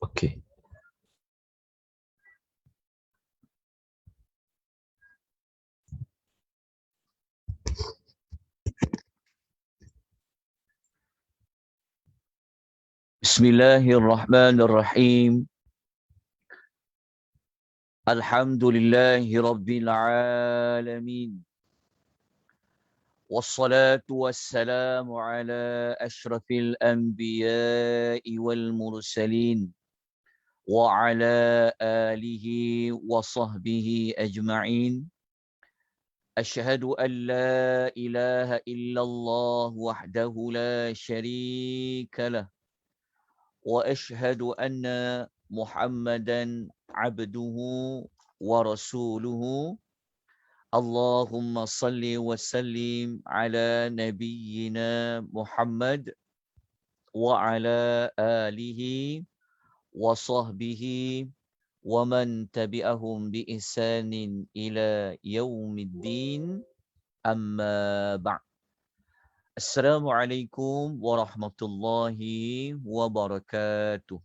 Okey. Bismillahirrahmanirrahim. Alhamdulillahi rabbil alamin. Wassalatu wassalamu ala asyrafil anbiya'i wal mursalin wa ala alihi wa sahbihi ajma'in. Asyhadu an la ilaha illallah wahdahu la syarika lah wa asyhadu anna Muhammadan abduhu wa rasuluhu. Allahumma salli wa sallim ala nabiyyina Muhammad wa ala alihi wa sahbihi wa man tabi'ahum bi ihsanin ila yaumiddin, amma ba'd. Assalamualaikum warahmatullahi wabarakatuh.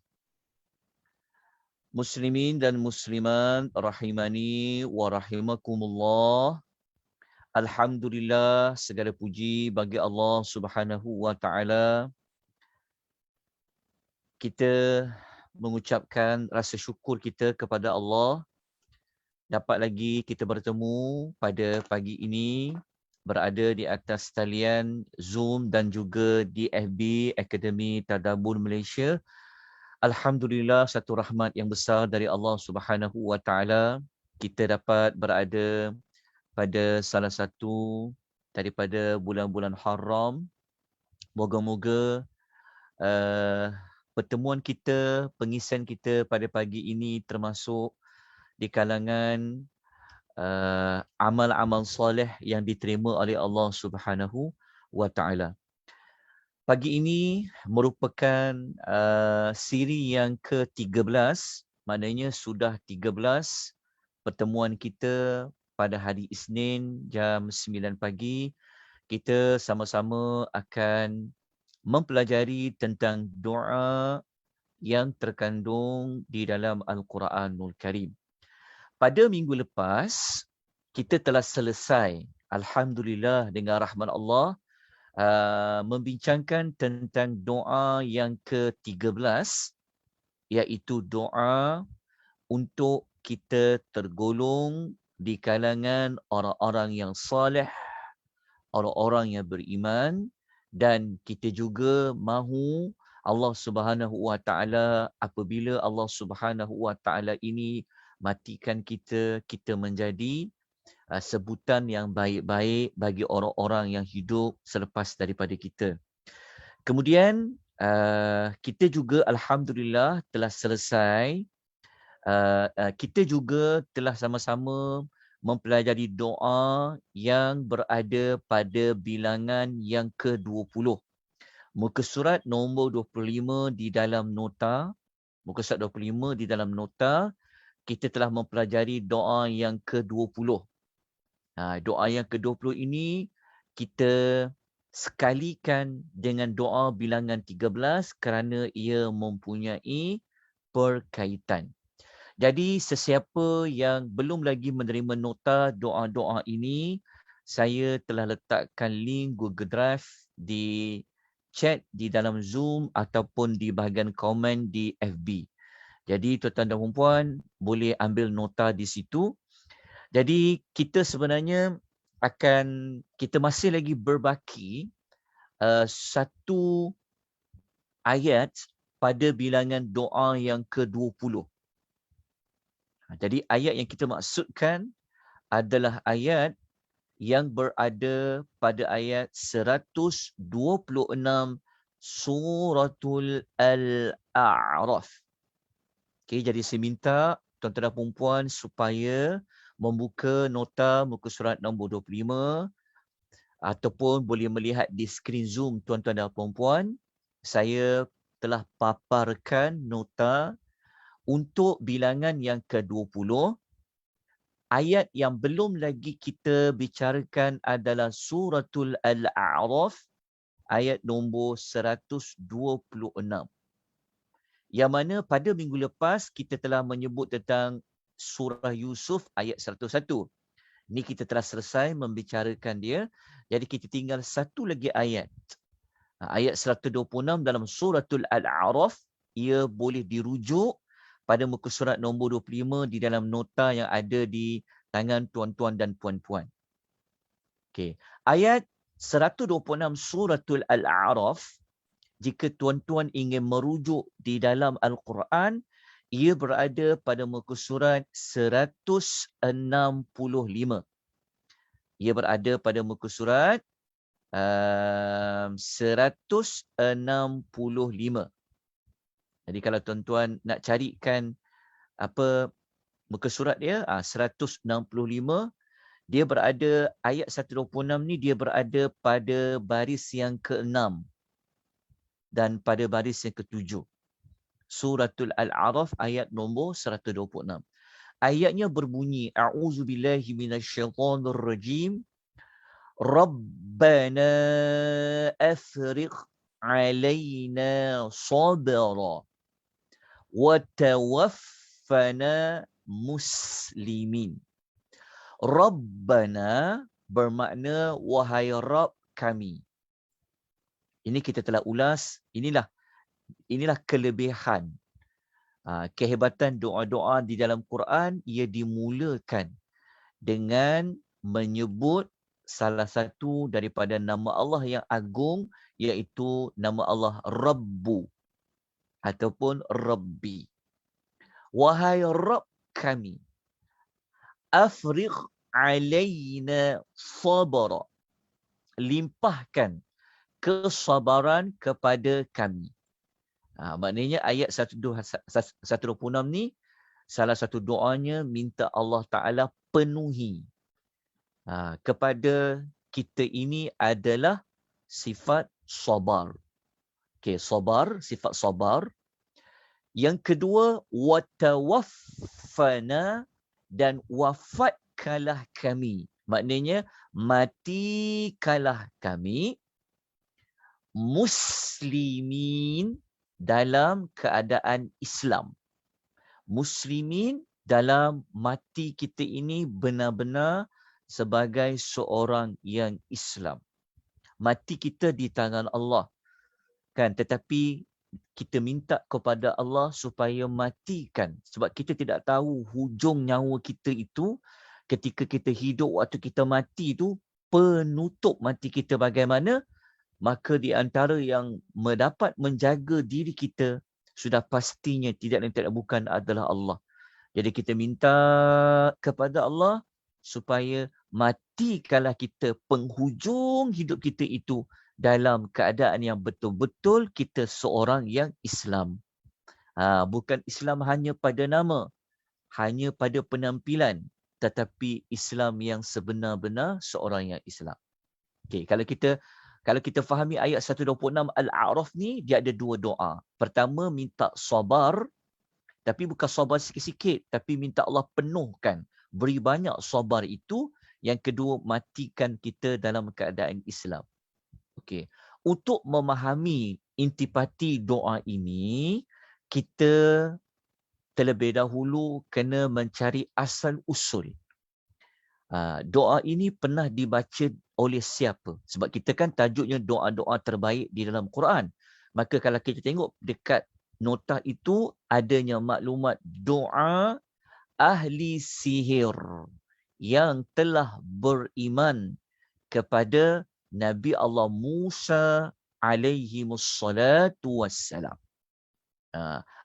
Muslimin dan muslimat rahimani wa rahimakumullah. Alhamdulillah, segala puji bagi Allah Subhanahu wa taala. Kita mengucapkan rasa syukur kita kepada Allah dapat lagi kita bertemu pada pagi ini, berada di atas talian Zoom dan juga di FB Akademi Tadabbur Malaysia. Alhamdulillah, satu rahmat yang besar dari Allah Subhanahu wa taala, kita dapat berada pada salah satu daripada bulan-bulan haram. Moga-moga pertemuan kita, pengisian kita pada pagi ini termasuk di kalangan amal-amal soleh yang diterima oleh Allah Subhanahu wa taala. Pagi ini merupakan siri yang ke-13, maknanya sudah 13 pertemuan kita pada hari Isnin jam 9 pagi. Kita sama-sama akan mempelajari tentang doa yang terkandung di dalam Al-Quranul Karim. Pada minggu lepas, kita telah selesai, alhamdulillah dengan rahmat Allah, membincangkan tentang doa yang ke-13, iaitu doa untuk kita tergolong di kalangan orang-orang yang soleh, orang-orang yang beriman, dan kita juga mahu Allah Subhanahu wa taala, apabila Allah Subhanahu wa taala ini matikan kita, kita menjadi sebutan yang baik-baik bagi orang-orang yang hidup selepas daripada kita. Kemudian kita juga alhamdulillah telah selesai. Kita juga telah sama-sama mempelajari doa yang berada pada bilangan yang ke-20. Muka surat nombor 25 di dalam nota. Muka surat 25 di dalam nota, kita telah mempelajari doa yang ke-20. Doa yang ke-20 ini kita sekalikan dengan doa bilangan 13 kerana ia mempunyai perkaitan. Jadi sesiapa yang belum lagi menerima nota doa-doa ini, saya telah letakkan link Google Drive di chat di dalam Zoom ataupun di bahagian komen di FB. Jadi tuan-tuan dan puan boleh ambil nota di situ. Jadi kita sebenarnya kita masih lagi berbaki satu ayat pada bilangan doa yang ke-20. Jadi ayat yang kita maksudkan adalah ayat yang berada pada ayat 126 Suratul Al-A'raf. Okay, jadi saya minta tuan-tuan dan puan supaya membuka nota muka surat nombor 25 ataupun boleh melihat di skrin Zoom tuan-tuan dan puan. Saya telah paparkan nota untuk bilangan yang ke-20. Ayat yang belum lagi kita bicarakan adalah Suratul Al-A'raf, ayat nombor 126. Yang mana pada minggu lepas kita telah menyebut tentang surah Yusuf ayat 101. Ni kita telah selesai membicarakan dia. Jadi kita tinggal satu lagi ayat. Ayat 126 dalam suratul Al-A'raf. Ia boleh dirujuk pada muka surat nombor 25 di dalam nota yang ada di tangan tuan-tuan dan puan-puan. Okay. Ayat 126 suratul Al-A'raf, jika tuan-tuan ingin merujuk di dalam Al-Quran, ia berada pada muka surat 165. Ia berada pada muka surat 165. Jadi kalau tuan-tuan nak carikan apa muka surat dia, 165, dia berada, ayat 126 ni dia berada pada baris yang ke-6 dan pada baris yang ke-7. Suratul Al-A'raf ayat nombor 126. Ayatnya berbunyi, A'udzubillahi minasyaitonirrajim. Rabbana afriq alaina sabra wa tawaffana muslimin. Rabbana bermakna wahai Rabb kami. Ini kita telah ulas, inilah kelebihan, kehebatan doa-doa di dalam Quran. Ia dimulakan dengan menyebut salah satu daripada nama Allah yang agung, iaitu nama Allah Rabbu ataupun Rabbi. Wahai Rabb kami, afriq alaina sabara, limpahkan kesabaran kepada kami. Maknanya ayat 126 ni salah satu doanya minta Allah Ta'ala penuhi kepada kita ini adalah sifat sabar. Okay, sabar, sifat sabar. Yang kedua, watawaffana, dan wafatkanlah kami. Maknanya matikalah kami muslimin, dalam keadaan Islam. Muslimin dalam mati kita ini benar-benar sebagai seorang yang Islam. Mati kita di tangan Allah, kan? Tetapi kita minta kepada Allah supaya matikan, sebab kita tidak tahu hujung nyawa kita itu ketika kita hidup, waktu kita mati itu penutup mati kita bagaimana. Maka di antara yang mendapat menjaga diri kita sudah pastinya tidak lain tidak bukan adalah Allah. Jadi kita minta kepada Allah supaya matikalah kita penghujung hidup kita itu dalam keadaan yang betul-betul kita seorang yang Islam. Bukan Islam hanya pada nama, hanya pada penampilan, tetapi Islam yang sebenar-benar seorang yang Islam. Okay, kalau kita fahami ayat 126 Al-A'raf ni, dia ada dua doa. Pertama, minta sabar, tapi bukan sabar sikit-sikit, tapi minta Allah penuhkan, beri banyak sabar itu. Yang kedua, matikan kita dalam keadaan Islam. Okey. Untuk memahami intipati doa ini, kita terlebih dahulu kena mencari asal usul. Doa ini pernah dibaca oleh siapa? Sebab kita kan tajuknya doa-doa terbaik di dalam Quran. Maka kalau kita tengok dekat nota itu, adanya maklumat doa ahli sihir yang telah beriman kepada Nabi Allah Musa alaihi wassalatu wassalam.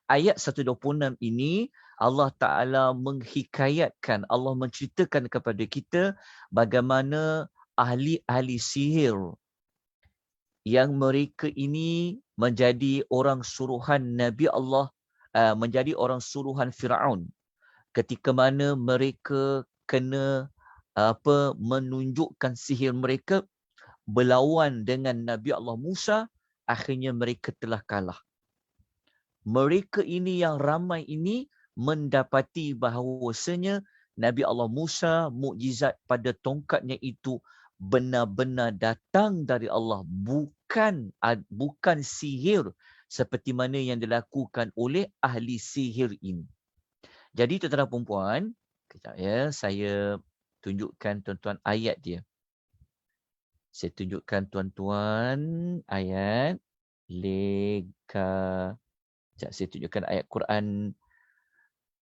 Ayat 126 ini Allah Ta'ala menghikayatkan, Allah menceritakan kepada kita bagaimana ahli-ahli sihir yang mereka ini menjadi orang suruhan Nabi Allah, menjadi orang suruhan Firaun, ketika mana mereka kena menunjukkan sihir mereka berlawan dengan Nabi Allah Musa, akhirnya mereka telah kalah. Mereka ini yang ramai ini mendapati bahawasanya Nabi Allah Musa, mukjizat pada tongkatnya itu benar-benar datang dari Allah, bukan sihir seperti mana yang dilakukan oleh ahli sihir ini. Jadi tuan-tuan dan puan-puan, kejap ya, saya tunjukkan tuan-tuan ayat dia. Saya tunjukkan tuan-tuan ayat lega. Sekejap, saya tunjukkan ayat Quran.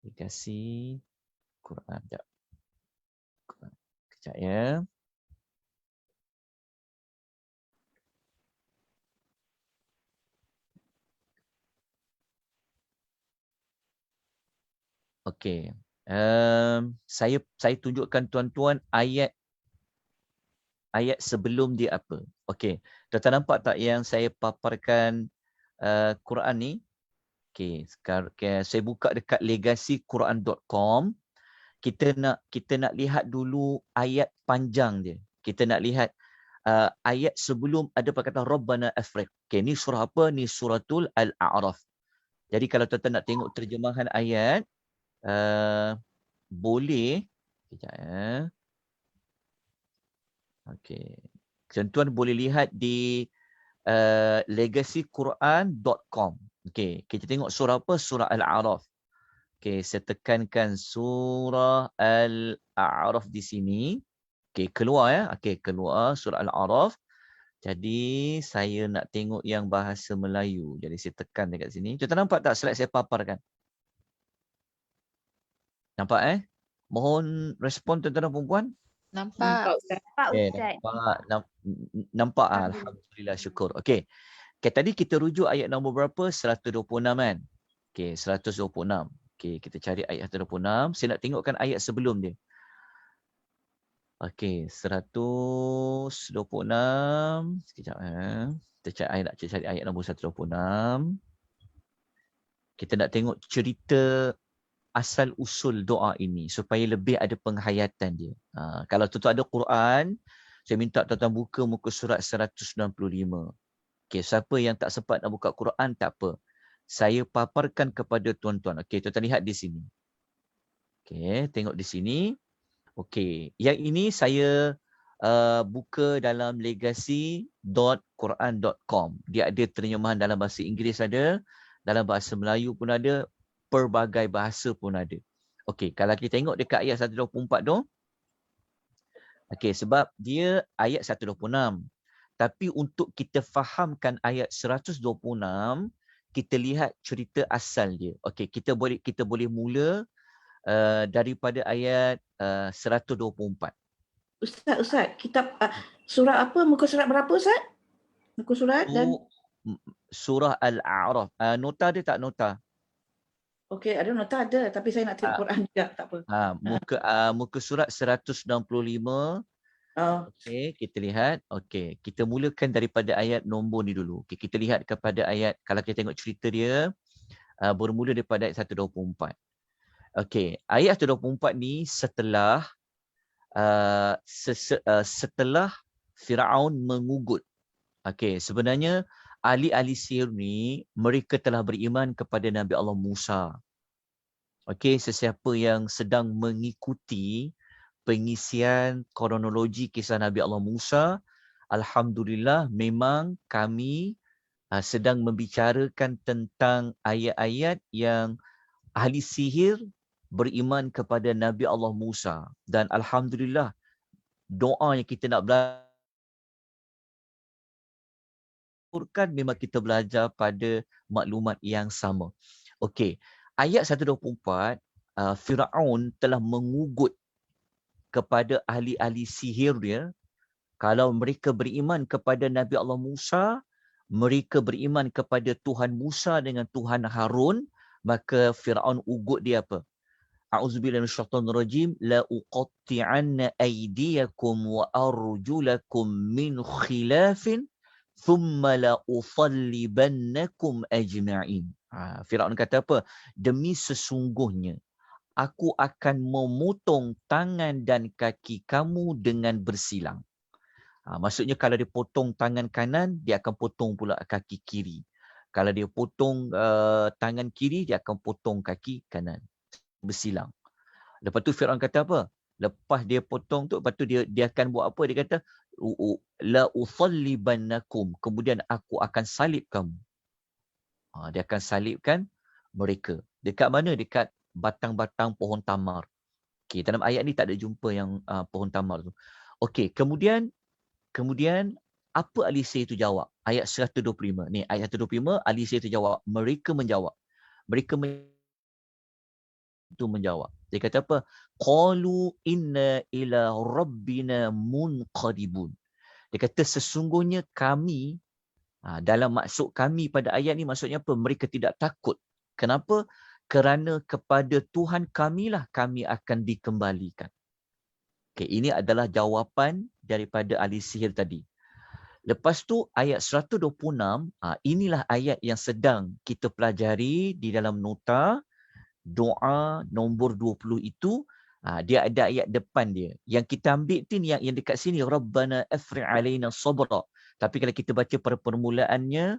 Legasi Quran. Sekejap ya. Okey. Saya tunjukkan tuan-tuan ayat sebelum dia apa. Okey. Tuan-tuan nampak tak yang saya paparkan Quran ni? Okey, sekarang saya buka dekat legacyquran.com. Kita nak lihat dulu ayat panjang dia. Kita nak lihat ayat sebelum ada perkataan Rabbana afriq. Okey, ni surah apa? Ni suratul Al-A'raf. Jadi kalau tuan-tuan nak tengok terjemahan ayat, boleh. Sekejap ya. Okey. Tuan-tuan boleh lihat di legacyquran.com. Okey, kita tengok surah apa? Surah Al-A'raf. Okey, saya tekankan surah Al-A'raf di sini. Okey, keluar ya. Okey, keluar surah Al-A'raf. Jadi saya nak tengok yang bahasa Melayu. Jadi saya tekan dekat sini. Tuan-tuan nampak tak slide saya paparkan? Nampak Mohon respon tuan-tuan dan puan-puan. Nampak. Nampak Okay, Ustaz. nampak. Alhamdulillah, syukur. Okey. Okay, tadi kita rujuk ayat nombor berapa? 126 kan? Okey, 126. Okey, kita cari ayat 126. Saya nak tengokkan ayat sebelum dia. Okey, 126. Sekejap Kita cari ayat nombor 126. Kita nak tengok cerita asal usul doa ini supaya lebih ada penghayatan dia. Kalau tuan-tuan ada Quran, saya minta tuan-tuan buka muka surat 195. Okey, siapa yang tak sempat nak buka Quran, tak apa. Saya paparkan kepada tuan-tuan. Okey, tuan-tuan lihat di sini. Okey, tengok di sini. Okey, yang ini saya buka dalam legacy.quran.com. Dia ada terjemahan dalam bahasa Inggeris ada, dalam bahasa Melayu pun ada, pelbagai bahasa pun ada. Okey, kalau kita tengok dekat ayat 124 tu, okey, sebab dia ayat 126. Tapi untuk kita fahamkan ayat 126, kita lihat cerita asal dia. Okey, kita boleh mula daripada ayat 124. Ustaz, kitab surah apa? Muka surat berapa Ustaz? Muka surat dan surah Al-A'raf. Nota dia tak nota? okey, ada nota ada, tapi saya nak tengok Quran juga, tak apa. Muka surat 165. Okey, kita lihat. Okey, kita mulakan daripada ayat nombor ni dulu. Okey, kita lihat kepada ayat, kalau kita tengok cerita dia, bermula daripada ayat 124. Okey, ayat 124 ni setelah setelah Firaun mengugut. Okey, sebenarnya ahli-ahli sihir ni mereka telah beriman kepada Nabi Allah Musa. Okey, sesiapa yang sedang mengikuti pengisian kronologi kisah Nabi Allah Musa, alhamdulillah memang kami sedang membicarakan tentang ayat-ayat yang ahli sihir beriman kepada Nabi Allah Musa, dan alhamdulillah doa yang kita nak belajarkan memang kita belajar pada maklumat yang sama. Okey, ayat 124, Firaun telah mengugut kepada ahli-ahli sihir dia. Kalau mereka beriman kepada Nabi Allah Musa, mereka beriman kepada Tuhan Musa dengan Tuhan Harun, maka Firaun ugut dia apa? A'udzubillahi minasyaitonirrajim, la uqatti'anna aydiyakum wa arjulakum min khilafin thumma la usallibannakum ajma'in. Firaun kata apa? Demi sesungguhnya aku akan memotong tangan dan kaki kamu dengan bersilang. Maksudnya kalau dia potong tangan kanan, dia akan potong pula kaki kiri. Kalau dia potong tangan kiri, dia akan potong kaki kanan. Bersilang. Lepas tu Firaun kata apa? Lepas dia potong tu, lepas tu dia akan buat apa? Dia kata, la usallibannakum. Kemudian aku akan salib kamu. Dia akan salibkan mereka. Dekat mana? Dekat batang-batang pohon tamar. Okey, dalam ayat ni tak ada jumpa yang pohon tamar tu. Okey, kemudian apa ahli sihir itu jawab? Ayat 125. Ni ayat 125, ahli sihir itu jawab. Mereka menjawab. Itu menjawab. Dia kata apa? Qalu inna ila rabbina munqadibun. Dia kata sesungguhnya kami, dalam maksud kami pada ayat ni maksudnya apa? Mereka tidak takut. Kenapa? Kerana kepada Tuhan kamilah kami akan dikembalikan. Okay, ini adalah jawapan daripada ahli sihir tadi. Lepas tu ayat 126, inilah ayat yang sedang kita pelajari di dalam nota doa nombor 20 itu. Dia ada ayat depan dia. Yang kita ambil tu yang dekat sini, Rabbana afri' alaina sabra. Tapi kalau kita baca pada permulaannya,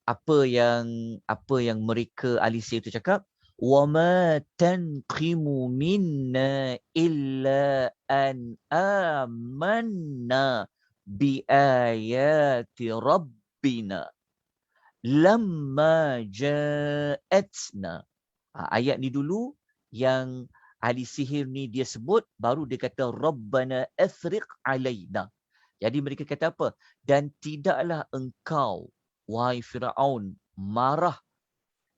apa yang mereka ahli sihir itu cakap, وَمَا تَنْقِمُ مِنَّا إِلَّا أَنْ آمَنَّا بِآيَاتِ رَبِّنَا لَمَّا جَاءَتْنَا. Ayat ni dulu yang ahli sihir ni dia sebut, baru dia kata Rabbana afriq alaina. Jadi mereka kata apa? Dan tidaklah engkau, wahai Firaun, marah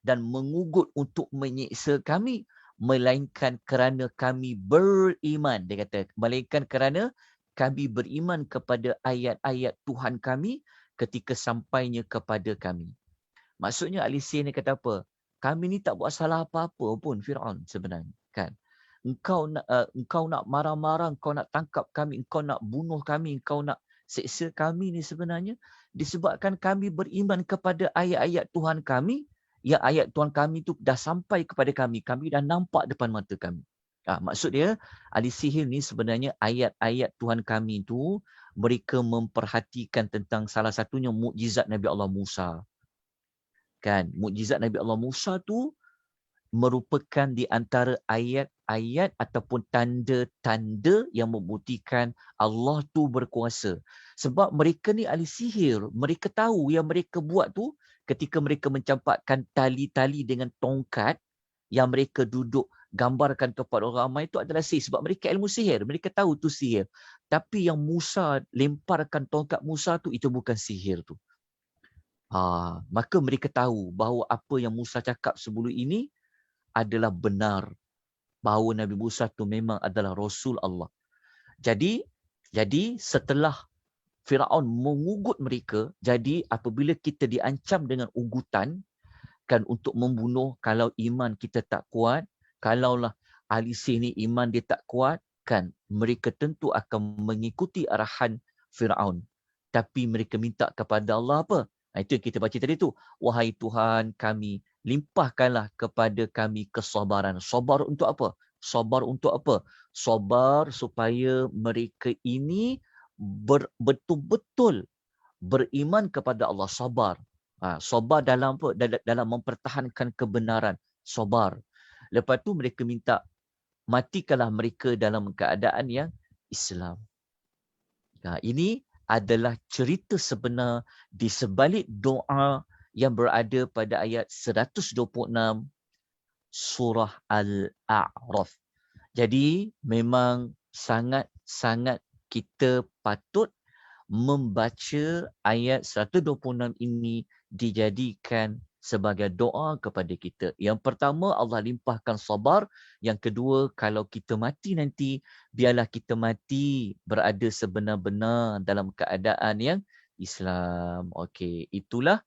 dan mengugut untuk menyiksa kami, melainkan kerana kami beriman. Dia kata, melainkan kerana kami beriman kepada ayat-ayat Tuhan kami ketika sampainya kepada kami. Maksudnya ahli sihir ni kata apa? Kami ni tak buat salah apa-apa pun Firaun sebenarnya, kan? Engkau nak marah-marah, engkau nak tangkap kami, engkau nak bunuh kami, engkau nak seksa kami ni sebenarnya disebabkan kami beriman kepada ayat-ayat Tuhan kami. Yang ayat Tuhan kami tu dah sampai kepada kami. Kami dah nampak depan mata kami. Maksud dia, ahli sihir ni sebenarnya ayat-ayat Tuhan kami tu mereka memperhatikan tentang salah satunya mukjizat Nabi Allah Musa. Kan, mukjizat Nabi Allah Musa tu merupakan di antara ayat-ayat ataupun tanda-tanda yang membuktikan Allah tu berkuasa. Sebab mereka ni ahli sihir, mereka tahu yang mereka buat tu ketika mereka mencampakkan tali-tali dengan tongkat yang mereka duduk gambarkan kepada orang ramai itu adalah sihir. Sebab mereka ilmu sihir, mereka tahu tu sihir. Tapi yang Musa lemparkan tongkat Musa tu, itu bukan sihir tu. Maka mereka tahu bahawa apa yang Musa cakap sebelum ini adalah benar, bahawa Nabi Musa tu memang adalah Rasul Allah. Jadi setelah Firaun mengugut mereka, jadi apabila kita diancam dengan ugutan kan untuk membunuh, kalau iman kita tak kuat, kalaulah ahli sihir ni iman dia tak kuat, kan mereka tentu akan mengikuti arahan Firaun. Tapi mereka minta kepada Allah apa? Itu yang kita baca tadi tu. Wahai Tuhan kami, limpahkanlah kepada kami kesabaran. Sabar untuk apa? Sabar untuk apa? Sabar supaya mereka ini betul-betul beriman kepada Allah. Sabar. Sabar dalam apa? Dalam mempertahankan kebenaran. Sabar. Lepas tu mereka minta, matikanlah mereka dalam keadaan yang Islam. Ini adalah cerita sebenar di sebalik doa yang berada pada ayat 126 surah Al-A'raf. Jadi memang sangat-sangat kita patut membaca ayat 126 ini dijadikan sebagai doa kepada kita. Yang pertama, Allah limpahkan sabar. Yang kedua, kalau kita mati nanti, biarlah kita mati berada sebenar-benar dalam keadaan yang Islam. Okey, itulah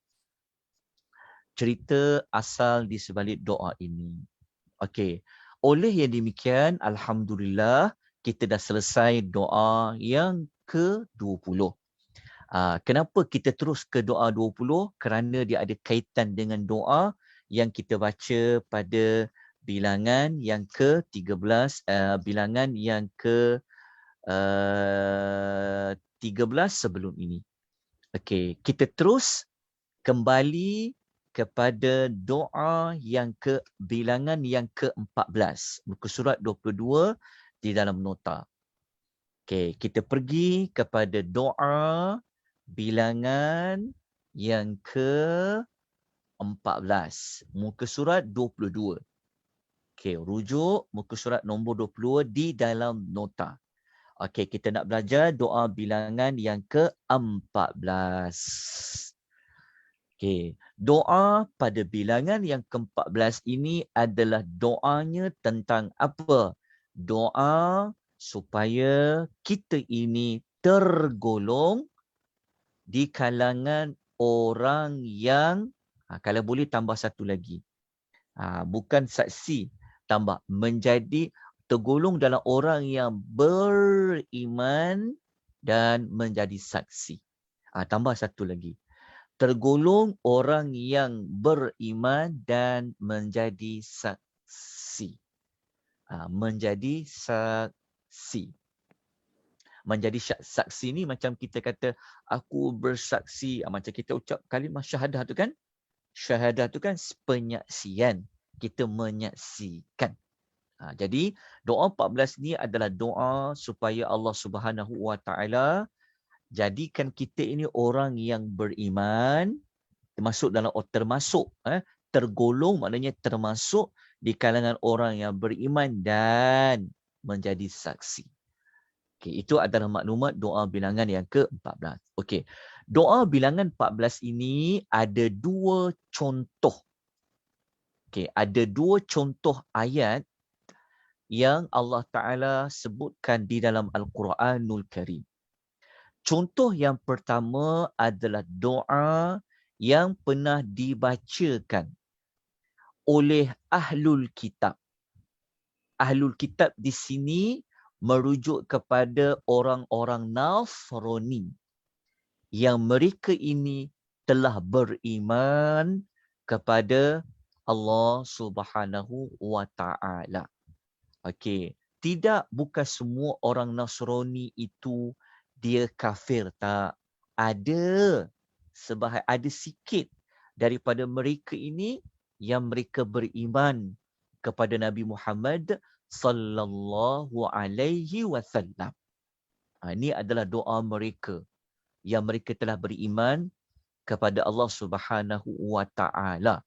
cerita asal di sebalik doa ini. Okey, oleh yang demikian, Alhamdulillah, kita dah selesai doa yang ke-20. Kenapa kita terus ke doa 20? Kerana dia ada kaitan dengan doa yang kita baca pada bilangan yang ke-13, bilangan yang ke-13 sebelum ini. Okey, kita terus kembali kepada doa yang bilangan yang ke-14. Muka surat 22 di dalam nota. Okey, kita pergi kepada doa bilangan yang ke 14. Muka surat 22. Okey, rujuk muka surat nombor 22 di dalam nota. Okey, kita nak belajar doa bilangan yang ke-14. Okey, doa pada bilangan yang ke-14 ini adalah doanya tentang apa? Doa supaya kita ini tergolong di kalangan orang yang, kalau boleh tambah satu lagi. Bukan saksi, tambah menjadi tergolong dalam orang yang beriman dan menjadi saksi. Tambah satu lagi. Tergolong orang yang beriman dan menjadi saksi. Menjadi saksi. Menjadi saksi ni macam kita kata, aku bersaksi. Macam kita ucap kalimah syahadah tu kan? Syahadah tu kan penyaksian. Kita menyaksikan. Jadi doa 14 ni adalah doa supaya Allah Subhanahu Wa Taala jadikan kita ini orang yang beriman, tergolong maknanya termasuk di kalangan orang yang beriman dan menjadi saksi. Okey, itu adalah maklumat doa bilangan yang ke-14. Okey. Doa bilangan 14 ini ada dua contoh. Okey, ada dua contoh ayat yang Allah Ta'ala sebutkan di dalam Al-Quranul Karim. Contoh yang pertama adalah doa yang pernah dibacakan oleh Ahlul Kitab. Ahlul Kitab di sini merujuk kepada orang-orang Nasrani yang mereka ini telah beriman kepada Allah Subhanahu Wa Ta'ala. Okey, bukan semua orang Nasrani itu dia kafir, tak. Ada sikit daripada mereka ini yang mereka beriman kepada Nabi Muhammad sallallahu alaihi wasallam. Ini adalah doa mereka yang mereka telah beriman kepada Allah Subhanahu Wa Ta'ala.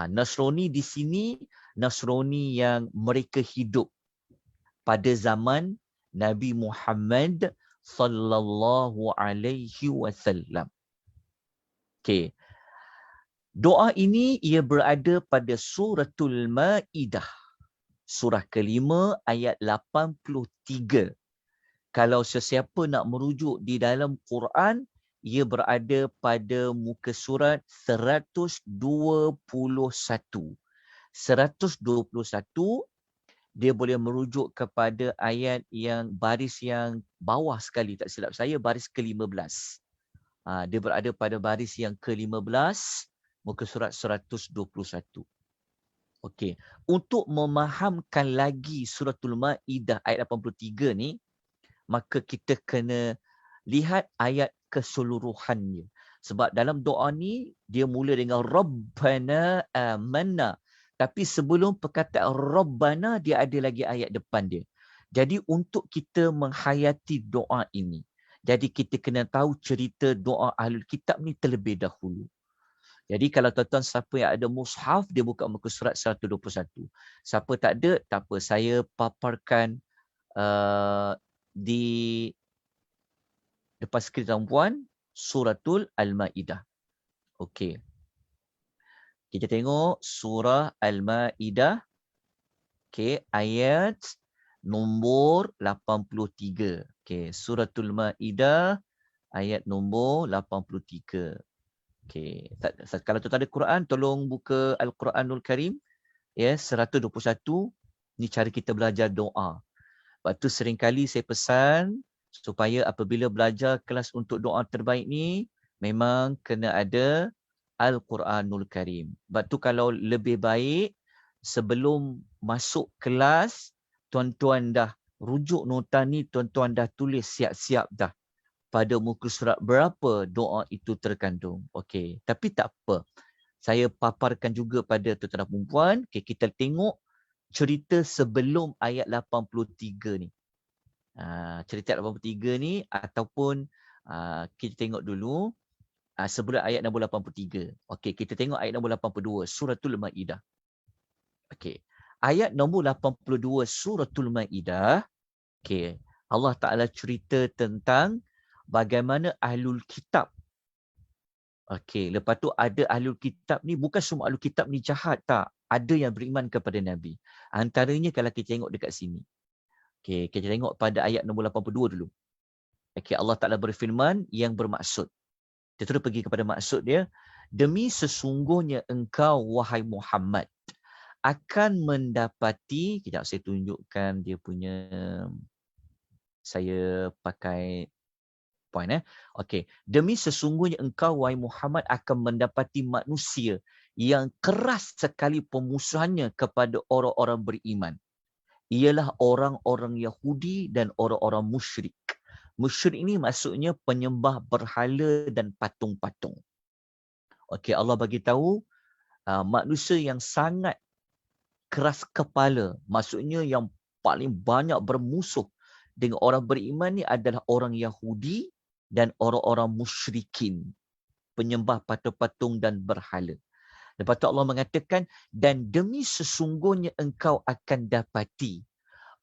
Nasrani di sini, Nasrani yang mereka hidup pada zaman Nabi Muhammad sallallahu alaihi wasallam. Okey. Doa ini ia berada pada suratul Maidah. Surah kelima ayat 83. Kalau sesiapa nak merujuk di dalam Quran, ia berada pada muka surat 121. 121, dia boleh merujuk kepada ayat yang baris yang bawah sekali, tak silap saya, baris ke-15. Dia berada pada baris yang ke-15, muka surat 121. Okey, untuk memahamkan lagi suratul Maidah ayat 83 ni, maka kita kena lihat ayat keseluruhannya. Sebab dalam doa ni, dia mula dengan Rabbana amanna. Tapi sebelum perkataan Rabbana, dia ada lagi ayat depan dia. Jadi untuk kita menghayati doa ini, jadi kita kena tahu cerita doa Ahlul Kitab ni terlebih dahulu. Jadi kalau tuan-tuan siapa yang ada mushaf, dia buka muka surat 121. Siapa tak ada, tak apa. Saya paparkan di depan skrin tuan-puan, suratul Al-Maidah. Okey. Kita tengok surah Al-Maidah. Okey, ayat nombor 83. Okey, suratul Maidah ayat nombor 83. Okey, kalau tuan ada Quran, tolong buka Al-Quranul Karim. 121. Ni cara kita belajar doa. Sebab tu seringkali saya pesan supaya apabila belajar kelas untuk doa terbaik ni, memang kena ada Al-Quranul Karim. Sebab tu kalau lebih baik, sebelum masuk kelas, tuan-tuan dah rujuk nota ni, tuan-tuan dah tulis siap-siap dah. Pada muka surat berapa doa itu terkandung. Okey, tapi tak apa. Saya paparkan juga pada tuan-tuan dan perempuan. Okay, kita tengok cerita sebelum ayat 83 ni. Cerita 83 ni ataupun kita tengok dulu sebelum ayat nombor 83. Okey, kita tengok ayat nombor 82, Suratul Maidah. Okey. Ayat nombor 82 Suratul Maidah, okey. Allah Taala cerita tentang bagaimana ahlul kitab. Okey, lepas tu ada ahlul kitab ni, bukan semua ahlul kitab ni jahat, tak. Ada yang beriman kepada Nabi. Antaranya kalau kita tengok dekat sini. Okey, kita tengok pada ayat nombor 82 dulu. Okey, Allah Taala berfirman yang bermaksud. Kita terus pergi kepada maksud dia. Demi sesungguhnya engkau, wahai Muhammad, akan mendapati, kejap saya tunjukkan dia punya, saya pakai point. Okey, demi sesungguhnya engkau, wahai Muhammad, akan mendapati manusia yang keras sekali pemusuhannya kepada orang-orang beriman. Ialah orang-orang Yahudi dan orang-orang musyrik. Musyrik ini maksudnya penyembah berhala dan patung-patung. Okey, Allah bagi tahu manusia yang sangat keras kepala, maksudnya yang paling banyak bermusuh dengan orang beriman ni adalah orang Yahudi dan orang-orang musyrikin, penyembah patung-patung dan berhala. Lepas tu Allah mengatakan, dan demi sesungguhnya engkau akan dapati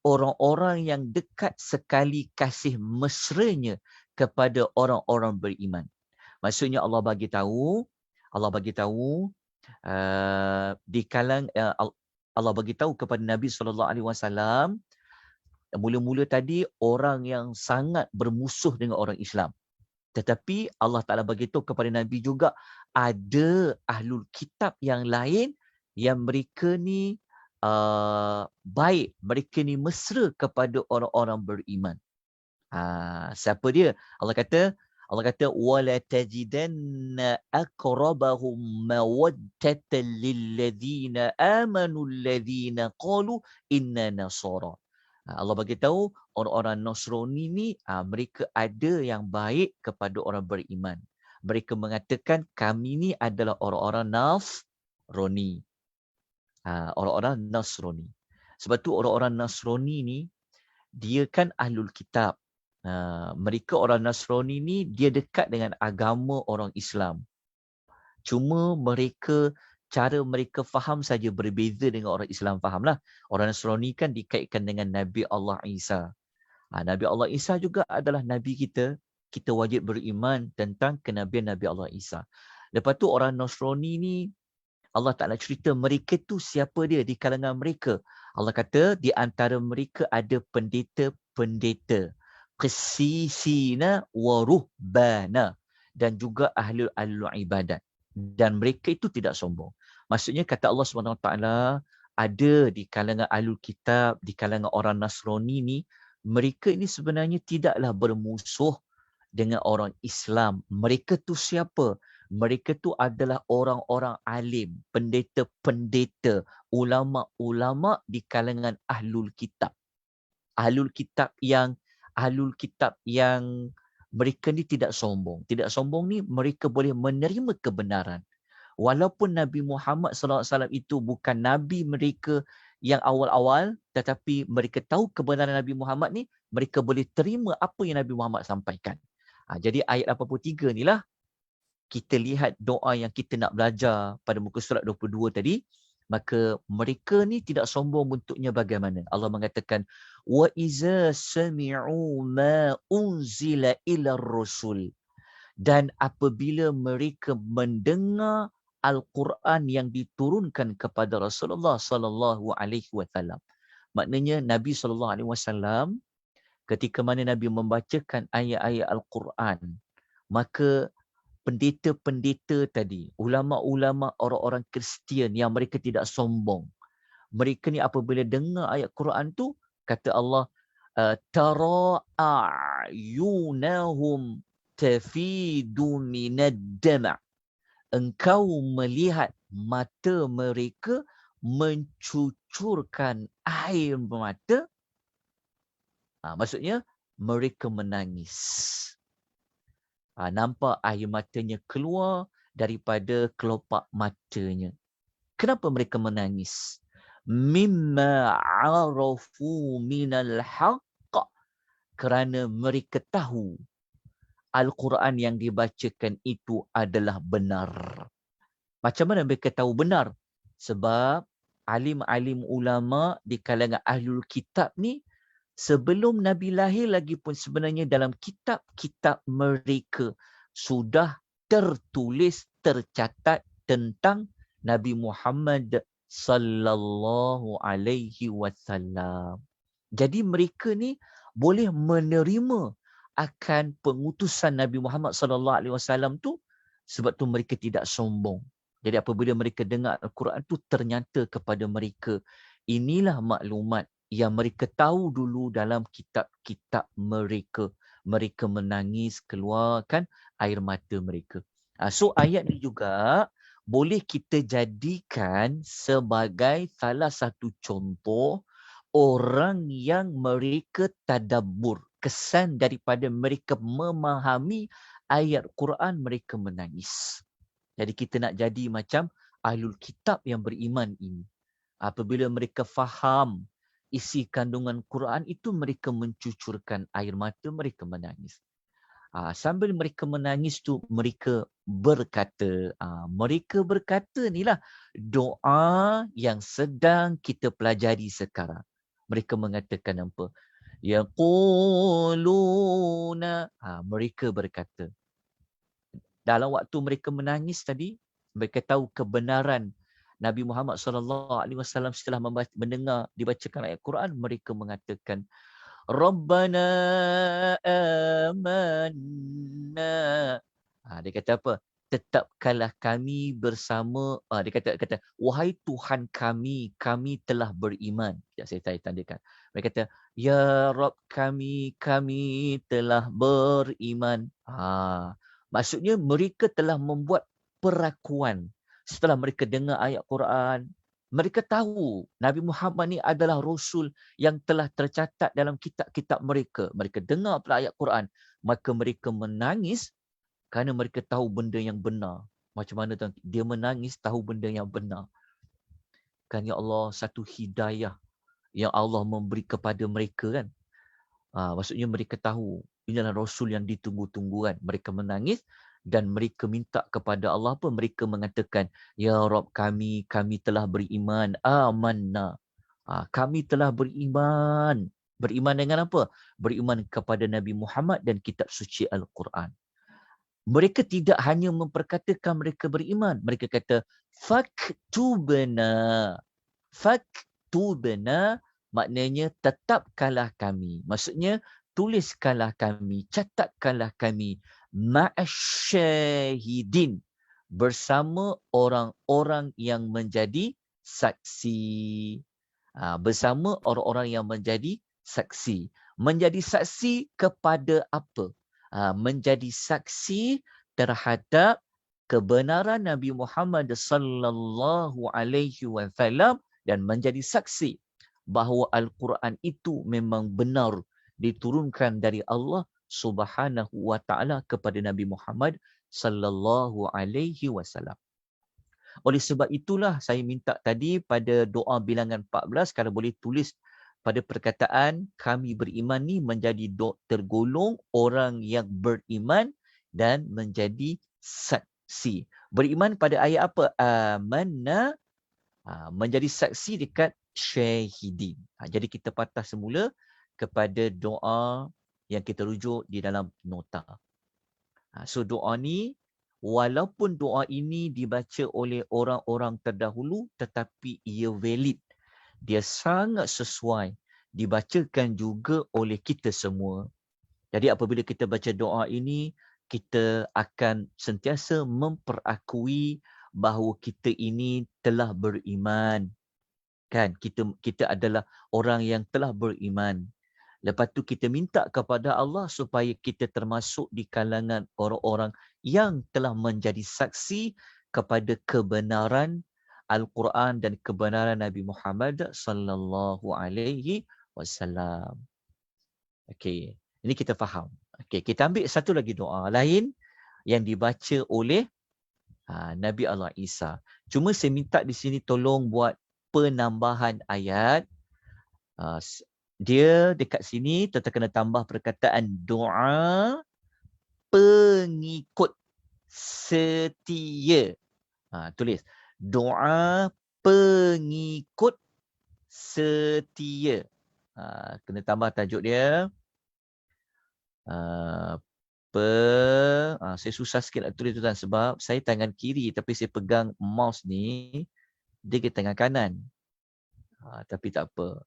orang-orang yang dekat sekali kasih mesranya kepada orang-orang beriman. Maksudnya Allah bagi tahu di kalangan Allah bagi tahu kepada Nabi SAW, mula-mula tadi orang yang sangat bermusuh dengan orang Islam. Tetapi Allah Ta'ala bagi tahu kepada Nabi juga, ada ahlul kitab yang lain yang mereka ni baik, mereka ni mesra kepada orang-orang beriman. Siapa dia? Allah kata wala tajidanna aqrabahum mawaddatan lilladzina amanu alladzina qalu inna nasara. Allah bagi tahu orang-orang Nasrani ni mereka ada yang baik kepada orang beriman. Mereka mengatakan kami ni adalah orang-orang Nasrani. Orang-orang Nasrani. Sebab tu orang-orang Nasrani ni dia kan ahlul kitab. Mereka orang Nasrani ni dia dekat dengan agama orang Islam. Cuma cara mereka faham saja berbeza dengan orang Islam fahamlah. Orang Nasrani kan dikaitkan dengan Nabi Allah Isa. Nabi Allah Isa juga adalah Nabi kita. Kita wajib beriman tentang kenabian Nabi Allah Isa. Lepas tu orang Nasrani ni, Allah Ta'ala cerita mereka tu siapa dia di kalangan mereka. Allah kata di antara mereka ada pendeta-pendeta. Qissisina wa ruhbana. Dan juga ahlul ibadat. Dan mereka itu tidak sombong. Maksudnya kata Allah SWT, ada di kalangan ahlul kitab, di kalangan orang Nasrani ni, mereka ini sebenarnya tidaklah bermusuh dengan orang Islam. Mereka tu siapa? Mereka tu adalah orang-orang alim, pendeta-pendeta, ulama-ulama di kalangan ahlul kitab. Ahlul kitab yang mereka ni tidak sombong. Tidak sombong ni mereka boleh menerima kebenaran. Walaupun Nabi Muhammad SAW itu bukan Nabi mereka yang awal-awal, tetapi mereka tahu kebenaran Nabi Muhammad ni, mereka boleh terima apa yang Nabi Muhammad sampaikan. Jadi ayat 83 ni lah, kita lihat doa yang kita nak belajar pada muka surat 22 tadi, maka mereka ni tidak sombong bentuknya bagaimana. Allah mengatakan, wa iza sami'u ma unzila ila rasul. Dan apabila mereka mendengar Al-Quran yang diturunkan kepada Rasulullah sallallahu alaihi wasallam. Maknanya Nabi sallallahu alaihi wasallam ketika mana Nabi membacakan ayat-ayat Al-Quran, maka pendeta-pendeta tadi, ulama-ulama orang-orang Kristian yang mereka tidak sombong, mereka ni apabila dengar ayat Quran tu, kata Allah, tara a'yunahum tafidu minad dama'. Engkau melihat mata mereka mencucurkan air mata. Maksudnya mereka menangis. Nampak air matanya keluar daripada kelopak matanya. Kenapa mereka menangis? Mimma arafu minal haqq. Kerana mereka tahu Al-Quran yang dibacakan itu adalah benar. Macam mana mereka tahu benar? Sebab alim-alim ulama di kalangan ahlul kitab ni sebelum Nabi lahir lagi pun sebenarnya dalam kitab-kitab mereka sudah tertulis, tercatat tentang Nabi Muhammad sallallahu alaihi wasallam. Jadi mereka ni boleh menerima akan pengutusan Nabi Muhammad sallallahu alaihi wasallam tu sebab tu mereka tidak sombong. Jadi apabila mereka dengar Al-Quran tu ternyata kepada mereka inilah maklumat yang mereka tahu dulu dalam kitab-kitab mereka. Mereka menangis keluarkan air mata mereka. So ayat ni juga boleh kita jadikan sebagai salah satu contoh orang yang mereka tadabbur, kesan daripada mereka memahami ayat Quran, mereka menangis. Jadi kita nak jadi macam ahlul kitab yang beriman ini. Apabila mereka faham isi kandungan Quran itu, mereka mencucurkan air mata, mereka menangis. Sambil mereka menangis tu, mereka berkata, mereka berkata inilah doa yang sedang kita pelajari sekarang. Mereka mengatakan apa? Yaquluna. Mereka berkata. Dalam waktu mereka menangis tadi, mereka tahu kebenaran Nabi Muhammad SAW setelah mendengar dibacakan ayat Quran, mereka mengatakan, Rabbana amanna. Dia kata apa? Tetapkanlah kami bersama. Dia kata, wahai Tuhan kami telah beriman. Ya, saya tandakan. Mereka kata, ya Rabb kami telah beriman. Maksudnya mereka telah membuat perakuan. Setelah mereka dengar ayat Quran, mereka tahu Nabi Muhammad ni adalah Rasul yang telah tercatat dalam kitab-kitab mereka. Mereka dengar pula ayat Quran, maka mereka menangis kerana mereka tahu benda yang benar. Macam mana tuan? Dia menangis tahu benda yang benar. Kan ya Allah, satu hidayah yang Allah memberi kepada mereka kan. Maksudnya mereka tahu inilah Rasul yang ditunggu-tunggu kan. Mereka menangis dan mereka minta kepada Allah apa? Mereka mengatakan, Ya Rabb kami telah beriman. Amanna. Kami telah beriman. Beriman dengan apa? Beriman kepada Nabi Muhammad dan kitab suci Al-Quran. Mereka tidak hanya memperkatakan mereka beriman. Mereka kata, Faktubna. Faktubna maknanya tetapkanlah kami. Maksudnya, tuliskanlah kami, catatkanlah kami. Ma'asyahidin. Bersama orang-orang yang menjadi saksi. Bersama orang-orang yang menjadi saksi. Menjadi saksi kepada apa? Menjadi saksi terhadap kebenaran Nabi Muhammad sallallahu alaihi wasallam dan menjadi saksi bahawa Al-Quran itu memang benar diturunkan dari Allah Subhanahu wa taala kepada Nabi Muhammad sallallahu alaihi wasallam. Oleh sebab itulah saya minta tadi pada doa bilangan 14 kalau boleh tulis pada perkataan kami beriman ni menjadi tergolong orang yang beriman dan menjadi saksi. Beriman pada ayat apa? Amanna. Menjadi saksi dekat syahidin. Jadi kita patah semula kepada doa yang kita rujuk di dalam nota. So doa ni, walaupun doa ini dibaca oleh orang-orang terdahulu, tetapi ia valid. Dia sangat sesuai dibacakan juga oleh kita semua. Jadi apabila kita baca doa ini, kita akan sentiasa memperakui bahawa kita ini telah beriman. Kan? Kita adalah orang yang telah beriman. Lepas tu kita minta kepada Allah supaya kita termasuk di kalangan orang-orang yang telah menjadi saksi kepada kebenaran Al-Quran dan kebenaran Nabi Muhammad sallallahu alaihi wasallam. Okey, ini kita faham. Okey, kita ambil satu lagi doa lain yang dibaca oleh Nabi Allah Isa. Cuma saya minta di sini tolong buat penambahan ayat. Dia dekat sini tetap kena tambah perkataan doa pengikut setia. Tulis. Doa pengikut setia. Kena tambah tajuk dia. Saya susah sikit nak tulis tuan sebab saya tangan kiri tapi saya pegang mouse ni dia ke tangan kanan. Tapi tak apa.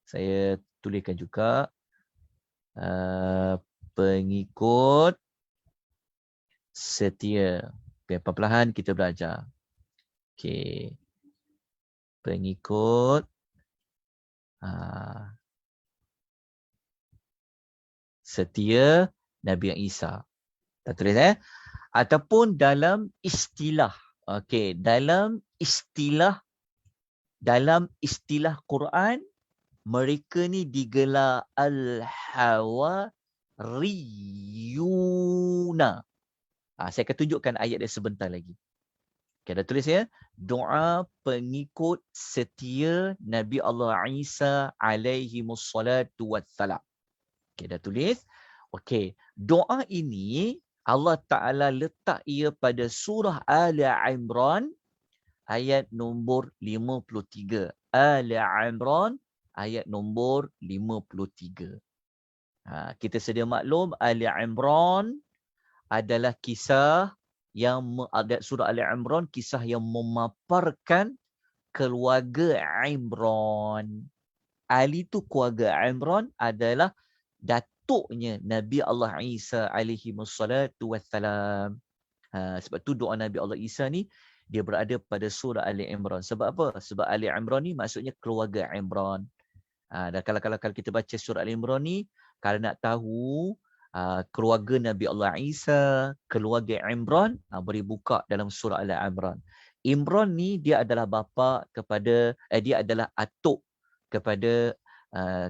Saya tuliskan juga pengikut setia. Okay, perlahan kita belajar. Okay. Pengikut setia Nabi Isa. Tak tulis ataupun dalam istilah. Okey, dalam istilah Quran mereka ni digelar al-hawariyuna. Saya akan tunjukkan ayat dia sebentar lagi. Okay, dah tulis ya. Doa pengikut setia Nabi Allah Isa alaihi wassalatu wassalam. Okay, dah tulis. Okay, doa ini Allah Ta'ala letak ia pada surah Ali Imran ayat nombor 53. Ali Imran ayat nombor 53. Kita sedia maklum Ali Imran adalah kisah yang surah Ali Imran kisah yang memaparkan keluarga Imran. Ali tu keluarga Imran adalah datuknya Nabi Allah Isa alaihi wassalatu wassalam. Sebab tu doa Nabi Allah Isa ni dia berada pada surah Ali Imran. Sebab apa? Sebab Ali Imran ni maksudnya keluarga Imran. Dan kalau kita baca surah Ali Imran ni, kalau nak tahu keluarga Nabi Allah Isa, keluarga Imran, boleh buka dalam surah Ali Imran. Imran ni dia adalah bapa kepada, dia adalah atuk kepada,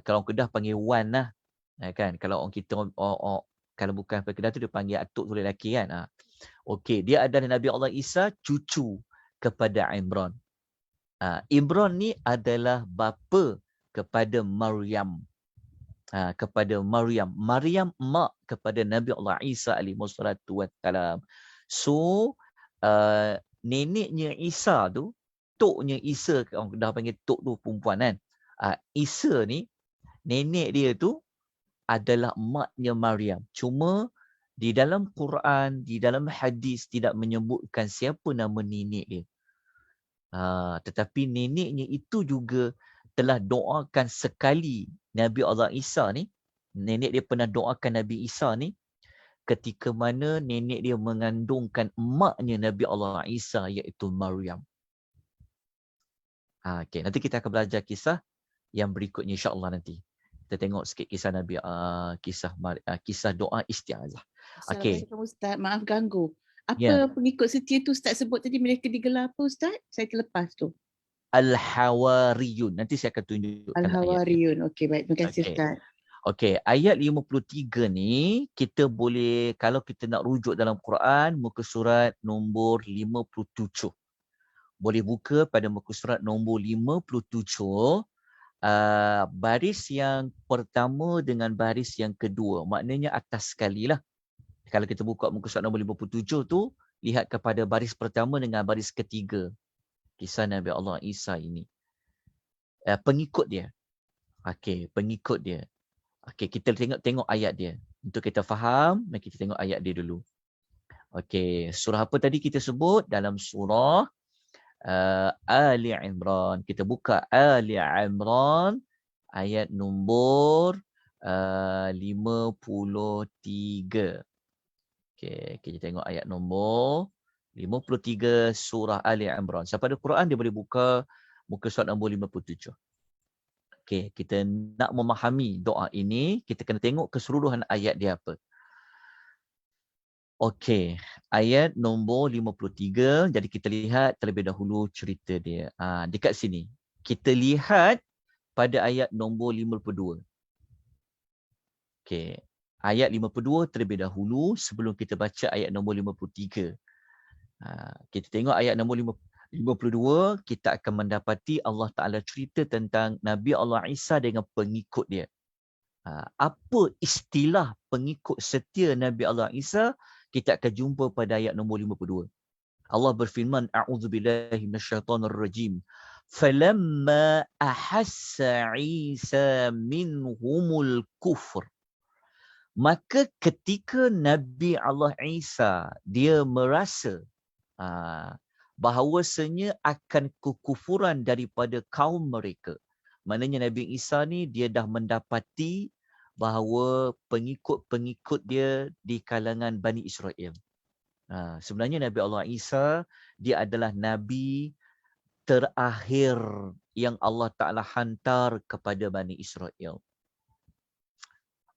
kalau orang Kedah panggil Wan lah. Kan? Kalau orang kita, kalau bukan Kedah tu dia panggil atuk tu lelaki kan. Okey, dia adalah Nabi Allah Isa cucu kepada Imran. Imran ni adalah bapa kepada Maryam. Kepada Maryam. Maryam mak kepada Nabi Allah Isa alaihi wassalatu wassalam. So, neneknya Isa tu, toknya Isa, orang dah panggil tok tu perempuan kan. Isa ni, nenek dia tu adalah maknya Maryam. Cuma di dalam Quran, di dalam hadis tidak menyebutkan siapa nama nenek dia. Tetapi neneknya itu juga telah doakan sekali Nabi Allah Isa ni. Nenek dia pernah doakan Nabi Isa ni ketika mana nenek dia mengandungkan emaknya Nabi Allah Isa iaitu Maryam. Okay, nanti kita akan belajar kisah yang berikutnya insya-Allah nanti. Kita tengok sikit kisah Nabi, kisah doa isti'azah. Okey. Assalamualaikum Ustaz, maaf ganggu. Apa pengikut setia tu Ustaz sebut tadi mereka digelar apa Ustaz? Saya terlepas tu. Al-Hawariyun. Nanti saya akan tunjukkan Al-Hawariyun. Okey, baik. Terima kasih Ustaz. Okey, ayat 53 ni kita boleh, kalau kita nak rujuk dalam Quran, muka surat nombor 57. Boleh buka pada muka surat nombor 57. Baris yang pertama dengan baris yang kedua. Maknanya atas sekali lah. Kalau kita buka muka surat nombor 57 tu, lihat kepada baris pertama dengan baris ketiga. Kisah Nabi Allah Isa ini. Pengikut dia. Okey, pengikut dia. Okey, kita tengok ayat dia. Untuk kita faham, mari kita tengok ayat dia dulu. Okey, surah apa tadi kita sebut? Dalam surah Ali Imran. Kita buka Ali Imran ayat nombor 53. Okey, kita tengok ayat nombor 53 surah Ali Imran. Siapa ada Quran dia boleh buka muka surat nombor 57. Okey, kita nak memahami doa ini, kita kena tengok keseluruhan ayat dia apa. Okey, ayat nombor 53. Jadi kita lihat terlebih dahulu cerita dia. Dekat sini. Kita lihat pada ayat nombor 52. Okey, ayat 52 terlebih dahulu sebelum kita baca ayat nombor 53. Kita tengok ayat nombor 52, kita akan mendapati Allah Ta'ala cerita tentang Nabi Allah Isa dengan pengikut dia. Apa istilah pengikut setia Nabi Allah Isa? Kita akan jumpa pada ayat nombor 52. Allah berfirman, a'udzubillahi minasyaitonirrajim. Falamma ahassa Isa minhumul kufr. Maka ketika Nabi Allah Isa dia merasa bahawasanya akan kekufuran daripada kaum mereka. Maknanya Nabi Isa ni dia dah mendapati bahawa pengikut-pengikut dia di kalangan Bani Israel. Sebenarnya Nabi Allah Isa dia adalah Nabi terakhir yang Allah Ta'ala hantar kepada Bani Israel.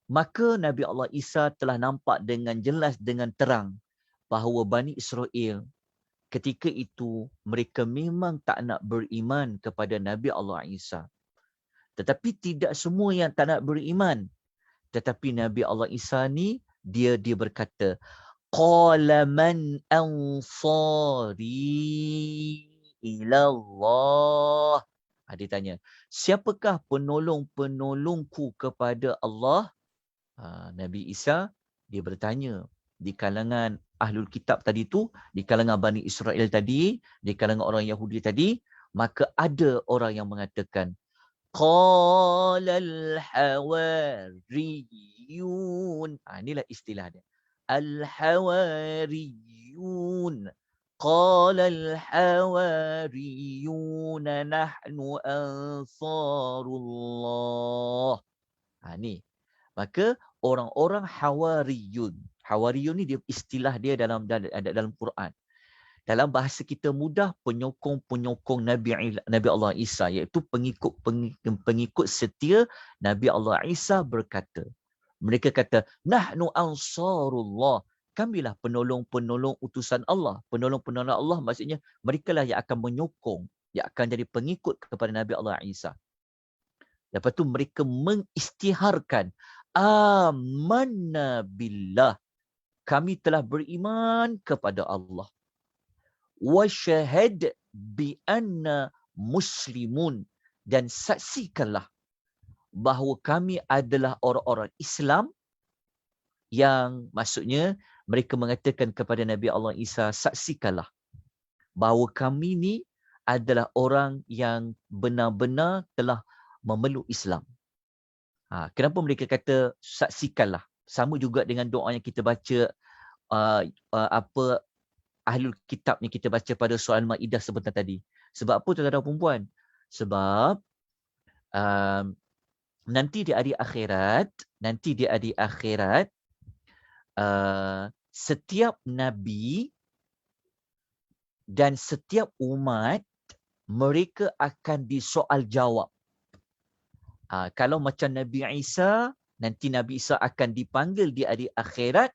Maka Nabi Allah Isa telah nampak dengan jelas, dengan terang bahawa Bani Israel ketika itu mereka memang tak nak beriman kepada Nabi Allah Isa. Tetapi tidak semua yang tak nak beriman. Tetapi Nabi Allah Isa ni dia berkata, qala man ansari ila Allah. Dia tanya, siapakah penolong-penolongku kepada Allah? Nabi Isa dia bertanya di kalangan Ahlul Kitab tadi tu, di kalangan Bani Israel tadi, di kalangan orang Yahudi tadi, maka ada orang yang mengatakan, qala al-hawariyun. Inilah istilah dia. Al-hawariyun. Qala al-hawariyun nahnu ansarullah. Ni. Maka orang-orang Hawariyun. Hawariyun ni dia istilah dia dalam Quran. Dalam bahasa kita mudah, penyokong-penyokong Nabi Allah Isa, iaitu pengikut setia Nabi Allah Isa berkata. Mereka kata, nahnu ansarullah. Kamilah penolong-penolong utusan Allah. Penolong-penolong Allah maksudnya merekalah yang akan menyokong, yang akan jadi pengikut kepada Nabi Allah Isa. Lepas tu mereka mengisytiharkan, amanna billah. Kami telah beriman kepada Allah. Wa syahad bi anna muslimun. Dan saksikanlah bahawa kami adalah orang-orang Islam, yang maksudnya mereka mengatakan kepada Nabi Allah Isa, saksikanlah bahawa kami ni adalah orang yang benar-benar telah memeluk Islam. Kenapa mereka kata saksikanlah? Sama juga dengan doa yang kita baca Ahlul Kitab yang kita baca pada surah Al-Ma'idah sebentar tadi. Sebab apa tuan-tuan dan perempuan? Sebab nanti di hari akhirat, setiap Nabi dan setiap umat mereka akan disoal jawab. Kalau macam Nabi Isa, nanti Nabi Isa akan dipanggil di hari akhirat.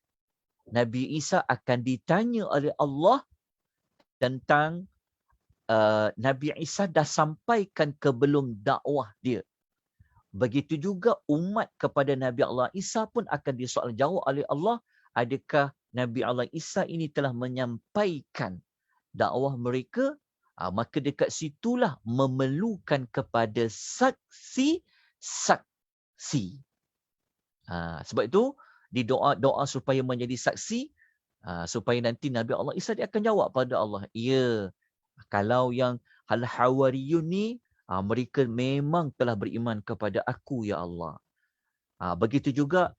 Nabi Isa akan ditanya oleh Allah tentang Nabi Isa dah sampaikan ke belum dakwah dia. Begitu juga umat kepada Nabi Allah Isa pun akan disoal jawab oleh Allah, adakah Nabi Allah Isa ini telah menyampaikan dakwah mereka? Maka dekat situlah memerlukan kepada saksi. Sebab itu di doa supaya menjadi saksi, supaya nanti Nabi Allah Isa dia akan jawab pada Allah, ya, kalau yang Al-Hawariyun ni mereka memang telah beriman kepada aku, ya Allah. Begitu juga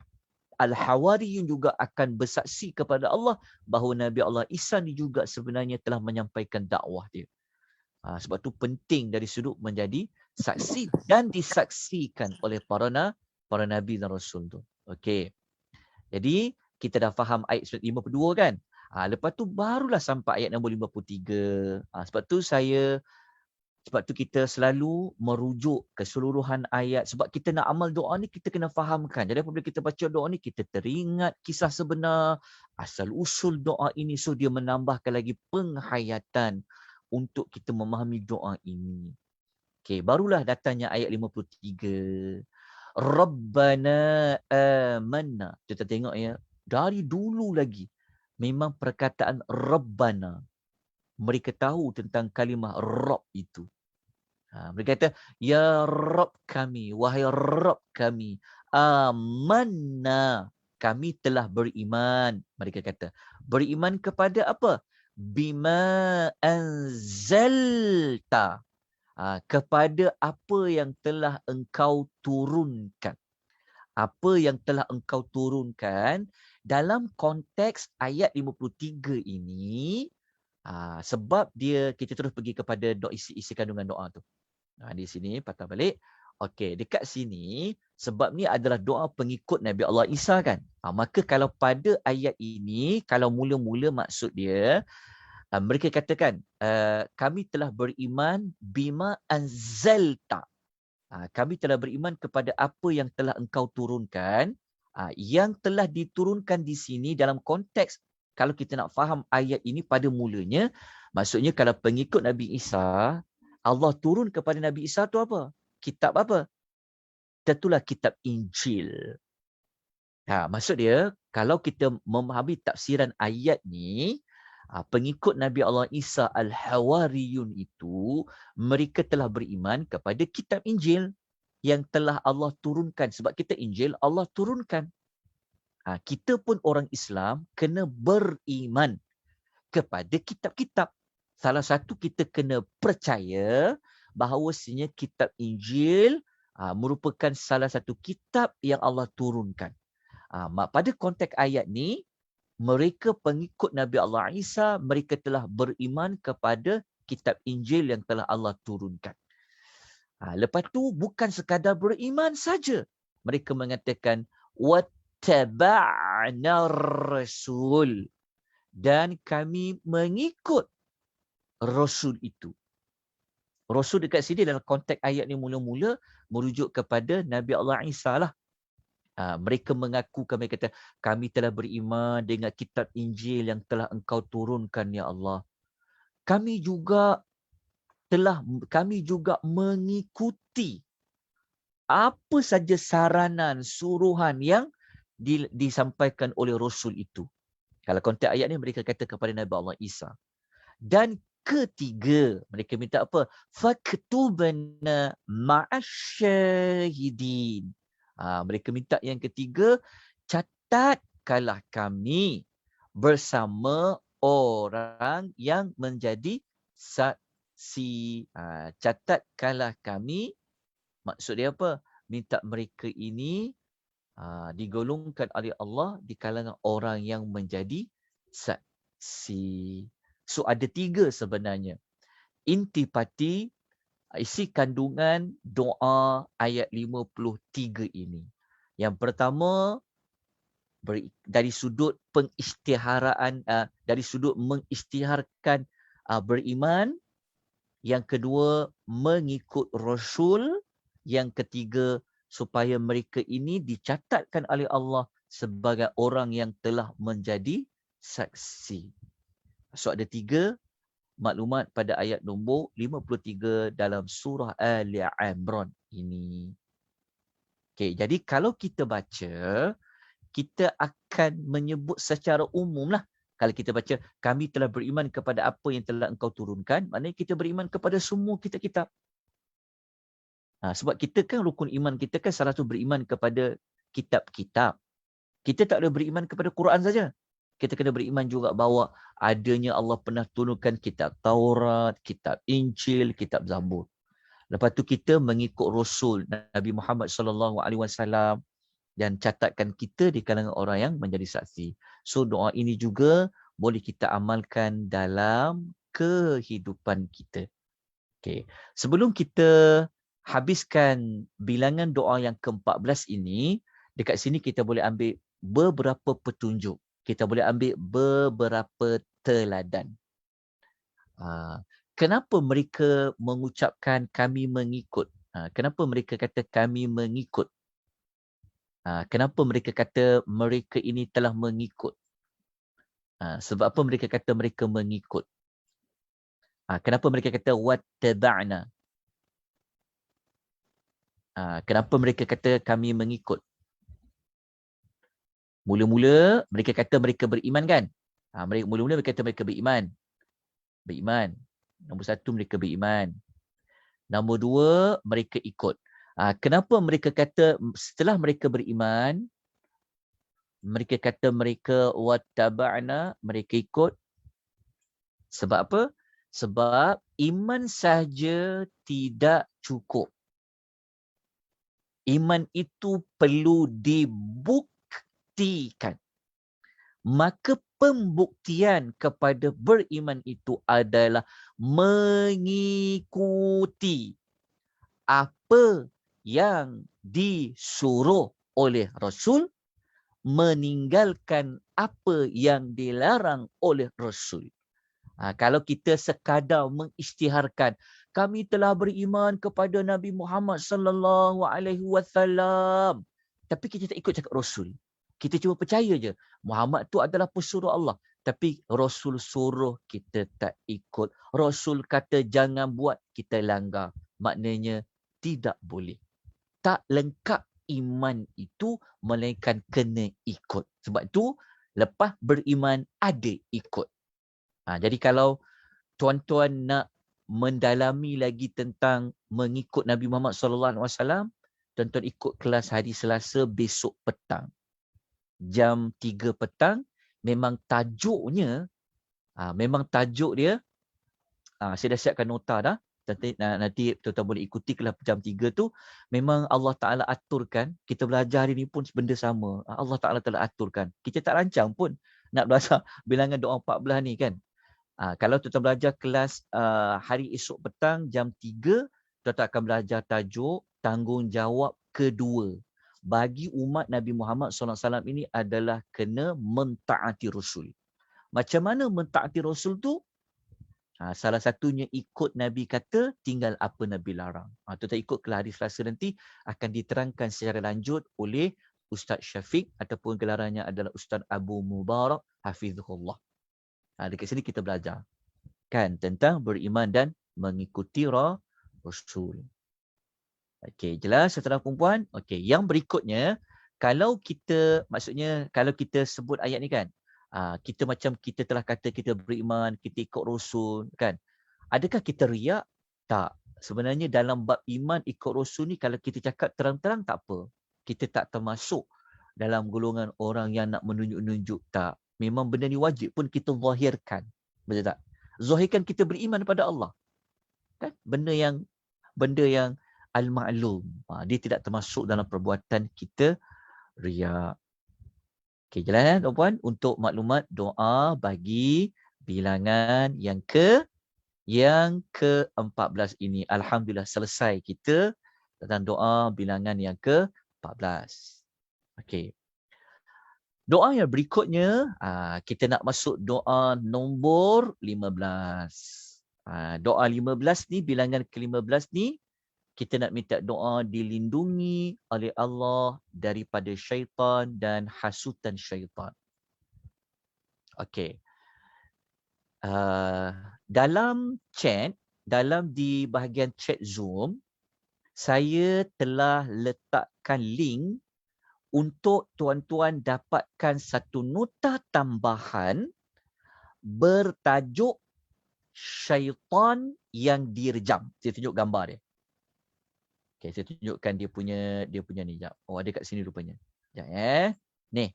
Al-Hawariyun juga akan bersaksi kepada Allah bahawa Nabi Allah Isa ni juga sebenarnya telah menyampaikan dakwah dia. Sebab tu penting dari sudut menjadi saksi dan disaksikan oleh para Nabi dan Rasul tu. Okey. Jadi kita dah faham ayat 52 kan? Lepas tu barulah sampai ayat nombor 53. Sebab tu kita selalu merujuk keseluruhan ayat. Sebab kita nak amal doa ni kita kena fahamkan. Jadi apabila kita baca doa ni kita teringat kisah sebenar, asal usul doa ini. So dia menambahkan lagi penghayatan untuk kita memahami doa ini. Okey, barulah datangnya ayat 53. Rabbana amanna. Kita tengok ya, dari dulu lagi memang perkataan Rabbana. Mereka tahu tentang kalimah Rabb itu. Mereka kata, ya Rabb kami, wahai Rabb kami, amanna. kami telah beriman. Mereka kata, beriman kepada apa? Bima anzalta. Kepada apa yang telah engkau turunkan. Apa yang telah engkau turunkan dalam konteks ayat 53 ini, sebab dia, kita terus pergi kepada isi kandungan doa tu. Di sini patah balik. Okey, dekat sini sebab ni adalah doa pengikut Nabi Allah Isa kan. Maka kalau pada ayat ini, kalau mula-mula maksud dia, mereka katakan, kami telah beriman bima anzalta. Kami telah beriman kepada apa yang telah engkau turunkan. Yang telah diturunkan di sini dalam konteks, kalau kita nak faham ayat ini pada mulanya, maksudnya kalau pengikut Nabi Isa, Allah turun kepada Nabi Isa tu apa? Kitab apa? Tentulah kitab Injil. Maksud dia, kalau kita memahami tafsiran ayat ni, pengikut Nabi Allah Isa Al-Hawariyun itu, mereka telah beriman kepada kitab Injil yang telah Allah turunkan. Sebab kita Injil, Allah turunkan. Kita pun orang Islam kena beriman kepada kitab-kitab. Salah satu, kita kena percaya bahawasanya kitab Injil merupakan salah satu kitab yang Allah turunkan. Pada konteks ayat ni, mereka pengikut Nabi Allah Isa, mereka telah beriman kepada kitab Injil yang telah Allah turunkan. Lepas tu bukan sekadar beriman saja. Mereka mengatakan wattaba'na rasul, dan kami mengikut Rasul itu. Rasul dekat sini dalam konteks ayat ni mula-mula merujuk kepada Nabi Allah Isa lah. Mereka mengaku, kami kata, kami telah beriman dengan kitab Injil yang telah engkau turunkan, ya Allah. Kami juga mengikuti apa saja saranan, suruhan yang disampaikan oleh Rasul itu. Kalau konteks ayat ni mereka kata kepada Nabi Allah Isa. Dan ketiga, mereka minta apa? Faktubna ma'asyahidin. Mereka minta yang ketiga, catatkanlah kami bersama orang yang menjadi saksi. Catatkanlah kami, maksud dia apa? Minta mereka ini digolongkan oleh Allah di kalangan orang yang menjadi saksi. So ada tiga sebenarnya. Intipati isi kandungan doa ayat 53 ini. Yang pertama, dari sudut pengisytiharaan, dari sudut mengisytiharkan beriman. Yang kedua, mengikut Rasul. Yang ketiga, supaya mereka ini dicatatkan oleh Allah sebagai orang yang telah menjadi saksi. So ada tiga maklumat pada ayat nombor 53 dalam surah Ali Imran ini. Okay, jadi kalau kita baca, kita akan menyebut secara umum lah. Kalau kita baca, kami telah beriman kepada apa yang telah engkau turunkan, maknanya kita beriman kepada semua kitab-kitab. Sebab kita kan, rukun iman kita kan salah satu beriman kepada kitab-kitab. Kita tak boleh beriman kepada Quran saja. Kita kena beriman juga bahawa adanya Allah pernah turunkan kitab Taurat, kitab Injil, kitab Zabur. Lepas tu kita mengikut Rasul Nabi Muhammad SAW dan catatkan kita di kalangan orang yang menjadi saksi. So doa ini juga boleh kita amalkan dalam kehidupan kita. Okay. Sebelum kita habiskan bilangan doa yang ke-14 ini, dekat sini kita boleh ambil beberapa petunjuk. Kita boleh ambil beberapa teladan. Kenapa mereka mengucapkan kami mengikut? Kenapa mereka kata kami mengikut? Kenapa mereka kata mereka ini telah mengikut? Sebab apa mereka kata mereka mengikut? Kenapa mereka kata wattaba'na? Kenapa mereka kata kami mengikut? Mula-mula mereka kata mereka beriman kan? Mula-mula mereka kata mereka beriman. Beriman. Nombor satu, mereka beriman. Nombor dua, mereka ikut. Kenapa mereka kata setelah mereka beriman, Mereka kata mereka wattaba'na, mereka ikut. Sebab apa? Sebab iman sahaja tidak cukup. Iman itu perlu dibuktikan. Maka pembuktian kepada beriman itu adalah mengikuti apa yang disuruh oleh Rasul, meninggalkan apa yang dilarang oleh Rasul. Kalau kita sekadar mengisytiharkan, kami telah beriman kepada Nabi Muhammad sallallahu alaihi wasallam, tapi kita tak ikut cakap Rasul. Kita cuma percaya je Muhammad tu adalah pesuruh Allah, tapi Rasul suruh kita tak ikut. Rasul kata jangan buat, kita langgar. Maknanya tidak boleh. Tak lengkap iman itu melainkan kena ikut. Sebab tu lepas beriman ada ikut. Jadi kalau tuan-tuan nak mendalami lagi tentang mengikut Nabi Muhammad SAW, tuan-tuan ikut kelas hari Selasa besok petang. Jam 3 petang, memang tajuknya, saya dah siapkan nota dah. Nanti tuan-tuan boleh ikuti kelas jam 3 tu. Memang Allah Ta'ala aturkan, kita belajar hari ni pun benda sama. Allah Ta'ala telah aturkan. Kita tak rancang pun nak belajar bilangan doa 14 ni kan. Kalau tuan-tuan belajar kelas hari esok petang jam 3, tuan-tuan akan belajar tajuk tanggungjawab kedua bagi umat Nabi Muhammad SAW ini adalah kena mentaati Rasul. Macam mana mentaati Rasul tu? Salah satunya ikut Nabi kata, tinggal apa Nabi larang. Tuan-tuan ikut kelas hari Selasa nanti akan diterangkan secara lanjut oleh Ustaz Syafiq ataupun gelarannya adalah Ustaz Abu Mubarak Hafizahullah. Dekat sini kita belajar kan tentang beriman dan mengikuti Rasul. Okey, jelas tuan-tuan perempuan? Okey, yang berikutnya, kalau kita sebut ayat ni kan, kita macam kita telah kata kita beriman, kita ikut Rasul kan. Adakah kita riak? Tak. Sebenarnya dalam bab iman ikut Rasul ni kalau kita cakap terang-terang tak apa. Kita tak termasuk dalam golongan orang yang nak menunjuk-nunjuk, tak. Memang benda ni wajib pun kita zahirkan. Betul tak? Zahirkan kita beriman kepada Allah. Kan? Benda yang al-ma'lum. Dia tidak termasuk dalam perbuatan kita riak. Okey, jelas tuan-puan? Untuk maklumat doa bagi bilangan yang ke-14 ini. Alhamdulillah selesai kita tentang doa bilangan yang ke-14. Okey. Doa yang berikutnya, kita nak masuk doa nombor 15. Doa 15 ni, bilangan ke-15 ni, kita nak minta doa dilindungi oleh Allah daripada syaitan dan hasutan syaitan. Okey. Dalam chat, di bahagian chat Zoom, saya telah letakkan link untuk tuan-tuan dapatkan satu nota tambahan bertajuk syaitan yang direjam. Saya tunjuk gambar dia. Okey, saya tunjukkan dia punya ni jap. Oh, ada kat sini rupanya. Jap Ni.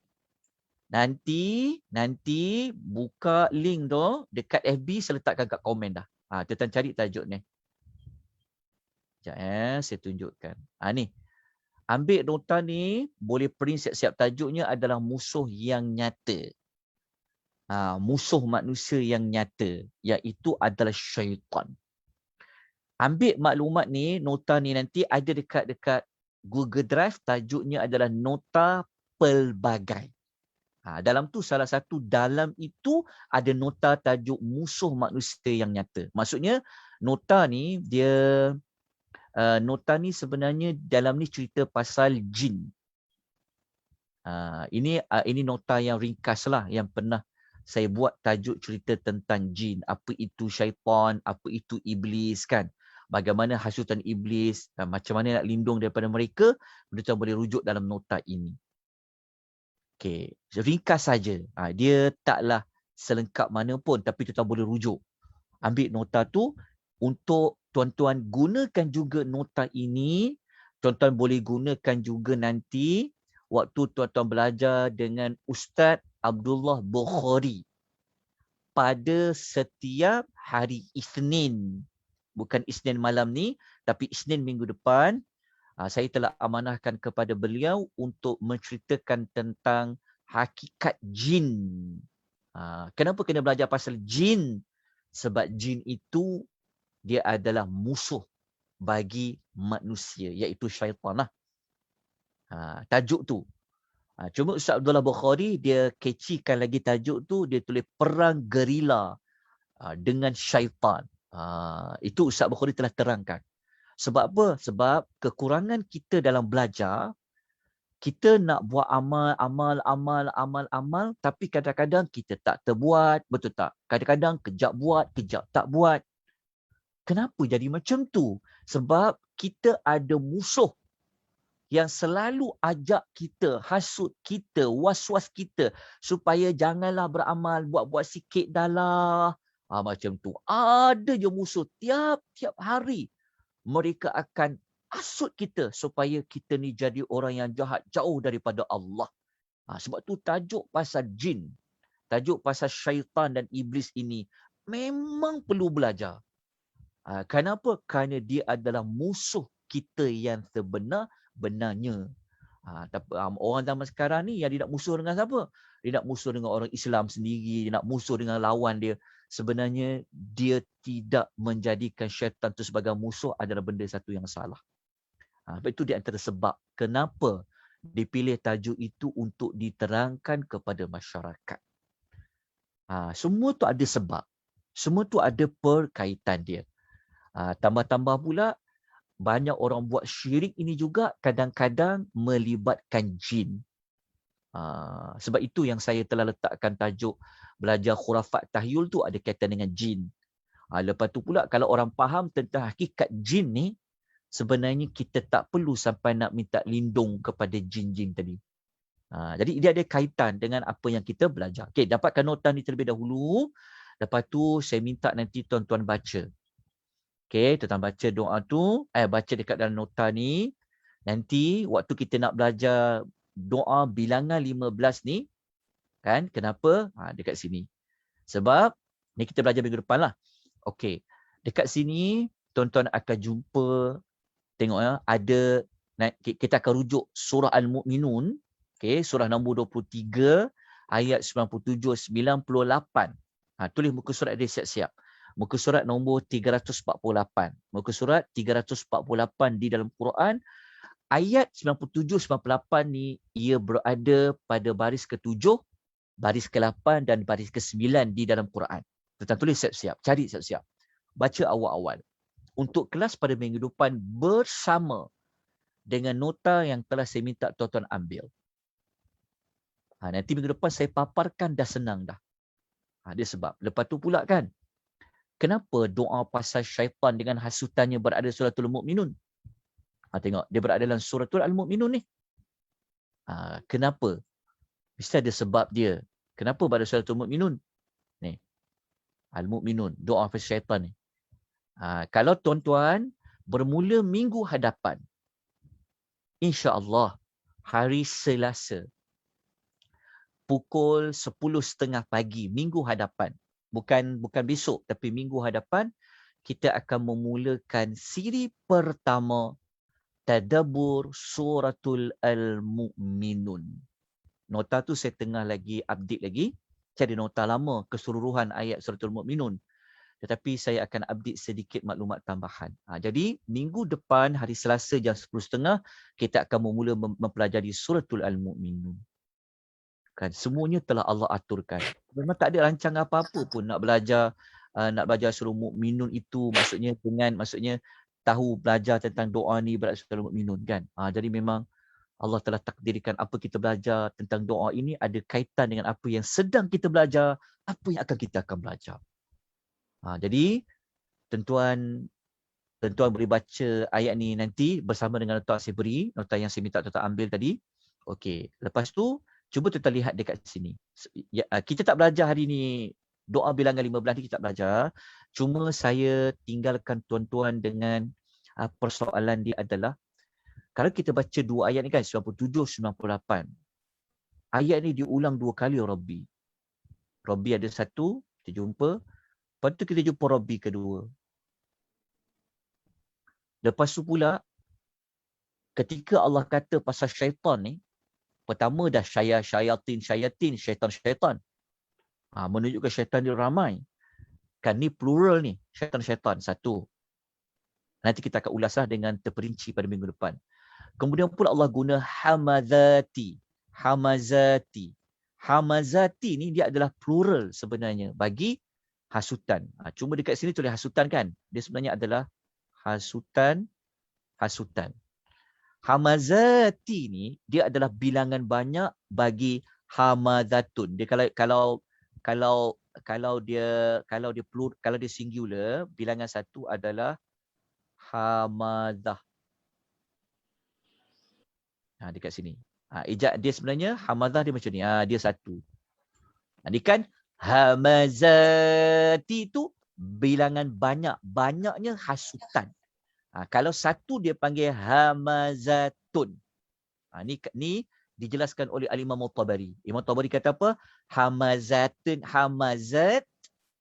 Nanti buka link tu dekat FB, saya letakkan kat komen dah. Tuan-tuan cari tajuk ni. Jap saya tunjukkan. Ni. Ambil nota ni, boleh print siap-siap. Tajuknya adalah musuh yang nyata. Musuh manusia yang nyata, iaitu adalah syaitan. Ambil maklumat ni, nota ni nanti ada dekat Google Drive, tajuknya adalah nota pelbagai. Dalam tu salah satu dalam itu ada nota tajuk musuh manusia yang nyata. Maksudnya nota ni nota ni sebenarnya dalam ni cerita pasal jin. Ini nota yang ringkas lah yang pernah saya buat, tajuk cerita tentang jin. Apa itu syaitan, apa itu iblis kan. Bagaimana hasutan iblis, macam mana nak lindung daripada mereka, kita boleh rujuk dalam nota ini. Okey, ringkas saja. Dia taklah selengkap mana pun, tapi kita boleh rujuk. Ambil nota tu, untuk tuan-tuan gunakan juga nota ini. Tuan-tuan boleh gunakan juga nanti waktu tuan-tuan belajar dengan Ustaz Abdullah Bukhari pada setiap hari Isnin. Bukan Isnin malam ni, tapi Isnin minggu depan, saya telah amanahkan kepada beliau untuk menceritakan tentang hakikat jin. Kenapa kena belajar pasal jin? Sebab jin itu dia adalah musuh bagi manusia, iaitu syaitan lah. Tajuk tu. Cuma Ustaz Abdullah Bukhari dia kecikan lagi tajuk tu, dia tulis perang gerila dengan syaitan. Itu Ustaz Bukhari telah terangkan. Sebab apa? Sebab kekurangan kita dalam belajar, kita nak buat amal, tapi kadang-kadang kita tak terbuat, betul tak? Kadang-kadang kejap buat, kejap tak buat. Kenapa jadi macam tu? Sebab kita ada musuh yang selalu ajak kita, hasut kita, was-was kita supaya janganlah beramal, buat-buat sikit dah lah. Macam tu. Ada je musuh tiap-tiap hari. Mereka akan hasut kita supaya kita ni jadi orang yang jahat, jauh daripada Allah. Sebab tu tajuk pasal jin, tajuk pasal syaitan dan iblis ini memang perlu belajar. Kenapa? Kerana dia adalah musuh kita yang sebenar-benarnya. Orang zaman sekarang ni yang dia nak musuh dengan siapa? Dia nak musuh dengan orang Islam sendiri, dia nak musuh dengan lawan dia. Sebenarnya dia tidak menjadikan syaitan itu sebagai musuh adalah benda satu yang salah. Itu di antara sebab kenapa dipilih tajuk itu untuk diterangkan kepada masyarakat. Semua tu ada sebab. Semua tu ada perkaitan dia. Tambah-tambah pula, banyak orang buat syirik ini juga kadang-kadang melibatkan jin. Sebab itu yang saya telah letakkan tajuk belajar khurafat tahyul tu ada kaitan dengan jin. Lepas tu pula kalau orang faham tentang hakikat jin ni, sebenarnya kita tak perlu sampai nak minta lindung kepada jin-jin tadi. Jadi dia ada kaitan dengan apa yang kita belajar. Okey, dapatkan nota ni terlebih dahulu. Lepas tu saya minta nanti tuan-tuan baca. Okey, tuan-tuan baca doa tu, baca dekat dalam nota ni. Nanti waktu kita nak belajar doa bilangan 15 ni, kan? Kenapa? Dekat sini. Sebab ni kita belajar minggu depan lah. Okey, dekat sini tuan-tuan akan jumpa, tengok ya, ada, kita akan rujuk surah Al-Mu'minun, okey, surah nombor 23 ayat 97-98. Tulis muka surat dia siap-siap. Muka surat nombor 348. Muka surat 348 di dalam Quran. Ayat 97-98 ni ia berada pada baris ke-7, baris ke-8 dan baris ke-9 di dalam Quran. Tuan tulis siap-siap, cari siap-siap. Baca awal-awal. Untuk kelas pada minggu depan bersama dengan nota yang telah saya minta tuan-tuan ambil. Nanti minggu depan saya paparkan dah senang dah. Dia sebab. Lepas tu pula kan, kenapa doa pasal syaitan dengan hasutannya berada suratul Mu'minun? Tengok, dia berada dalam suratul Al-Mu'minun ni. Kenapa? Mesti ada sebab dia. Kenapa berada suratul Mu'minun? Ni, Al-Mu'minun, doa pasal syaitan ni. Kalau tuan-tuan bermula minggu hadapan, insya-Allah hari Selasa pukul 10.30 pagi minggu hadapan, bukan besok tapi minggu hadapan, kita akan memulakan siri pertama tadabbur suratul Al-Mu'minun. Nota tu saya tengah lagi update lagi, cari nota lama keseluruhan ayat suratul Mu'minun. Tetapi saya akan update sedikit maklumat tambahan. Jadi minggu depan hari Selasa jam 10.30 kita akan memula mempelajari suratul Al-Mu'minun. Kan semuanya telah Allah aturkan. Memang tak ada rancangan apa-apa pun nak belajar surah Mu'minun itu, maksudnya tahu belajar tentang doa ni berat surah Mu'minun kan. Jadi memang Allah telah takdirkan apa kita belajar tentang doa ini ada kaitan dengan apa yang sedang kita belajar, apa yang kita akan belajar. Jadi tuan-tuan boleh baca ayat ni nanti bersama dengan nota saya beri, nota yang saya minta tuan-tuan ambil tadi. Okey, lepas tu cuba tuan-tuan lihat dekat sini. Kita tak belajar hari ni doa bilangan 15 ni, kita tak belajar. Cuma saya tinggalkan tuan-tuan dengan persoalan dia adalah Kalau kita baca dua ayat ni kan, 97, 98. Ayat ni diulang 2 kali Rabbi. Rabbi ada satu, kita jumpa. Lepas tu kita jumpa Rabbi kedua. Lepas tu pula, ketika Allah kata pasal syaitan ni, pertama dah syayatin, syaitan. Menunjukkan syaitan dia ramai. Kan ni plural ni, syaitan. Satu. Nanti kita akan ulaslah dengan terperinci pada minggu depan. Kemudian pula Allah guna hamazati. Hamazati ni dia adalah plural sebenarnya bagi hasutan. Cuma dekat sini tulis hasutan kan. Dia sebenarnya adalah hasutan. Hamazati ni dia adalah bilangan banyak bagi hamazatun. Dia kalau dia singular, bilangan satu adalah hamazah. Dekat sini. Ejak dia sebenarnya hamazah dia macam ni. Dia satu. Ini kan hamazati tu bilangan banyak. Banyaknya hasutan. Kalau satu dia panggil hamazatun. Ni dijelaskan oleh Al-Imam Tabari. Imam Tabari kata apa? Hamazat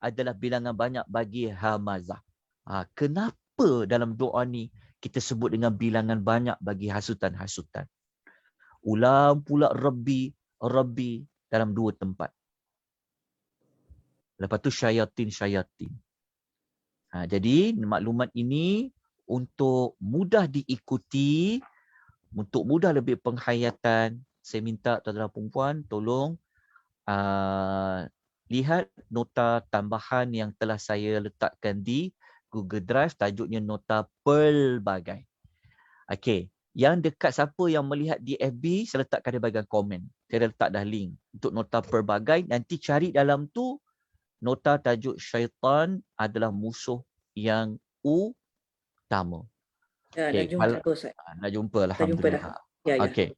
adalah bilangan banyak bagi hamazah. Kenapa dalam doa ni kita sebut dengan bilangan banyak bagi hasutan-hasutan? Ulang pula Rabbi dalam 2 tempat. Lepas tu syayatin. Jadi maklumat ini untuk mudah diikuti, untuk mudah lebih penghayatan, saya minta tuan-tuan perempuan tolong lihat nota tambahan yang telah saya letakkan di Google Drive, tajuknya nota pelbagai. Okey, yang dekat siapa yang melihat di FB, saya letakkan di bahagian komen. Saya dah letak dah link untuk nota pelbagai. Nanti cari dalam tu nota tajuk syaitan adalah musuh yang utama. Dah jumpa Ustaz. Dah jumpa, alhamdulillah. Ya. Okey.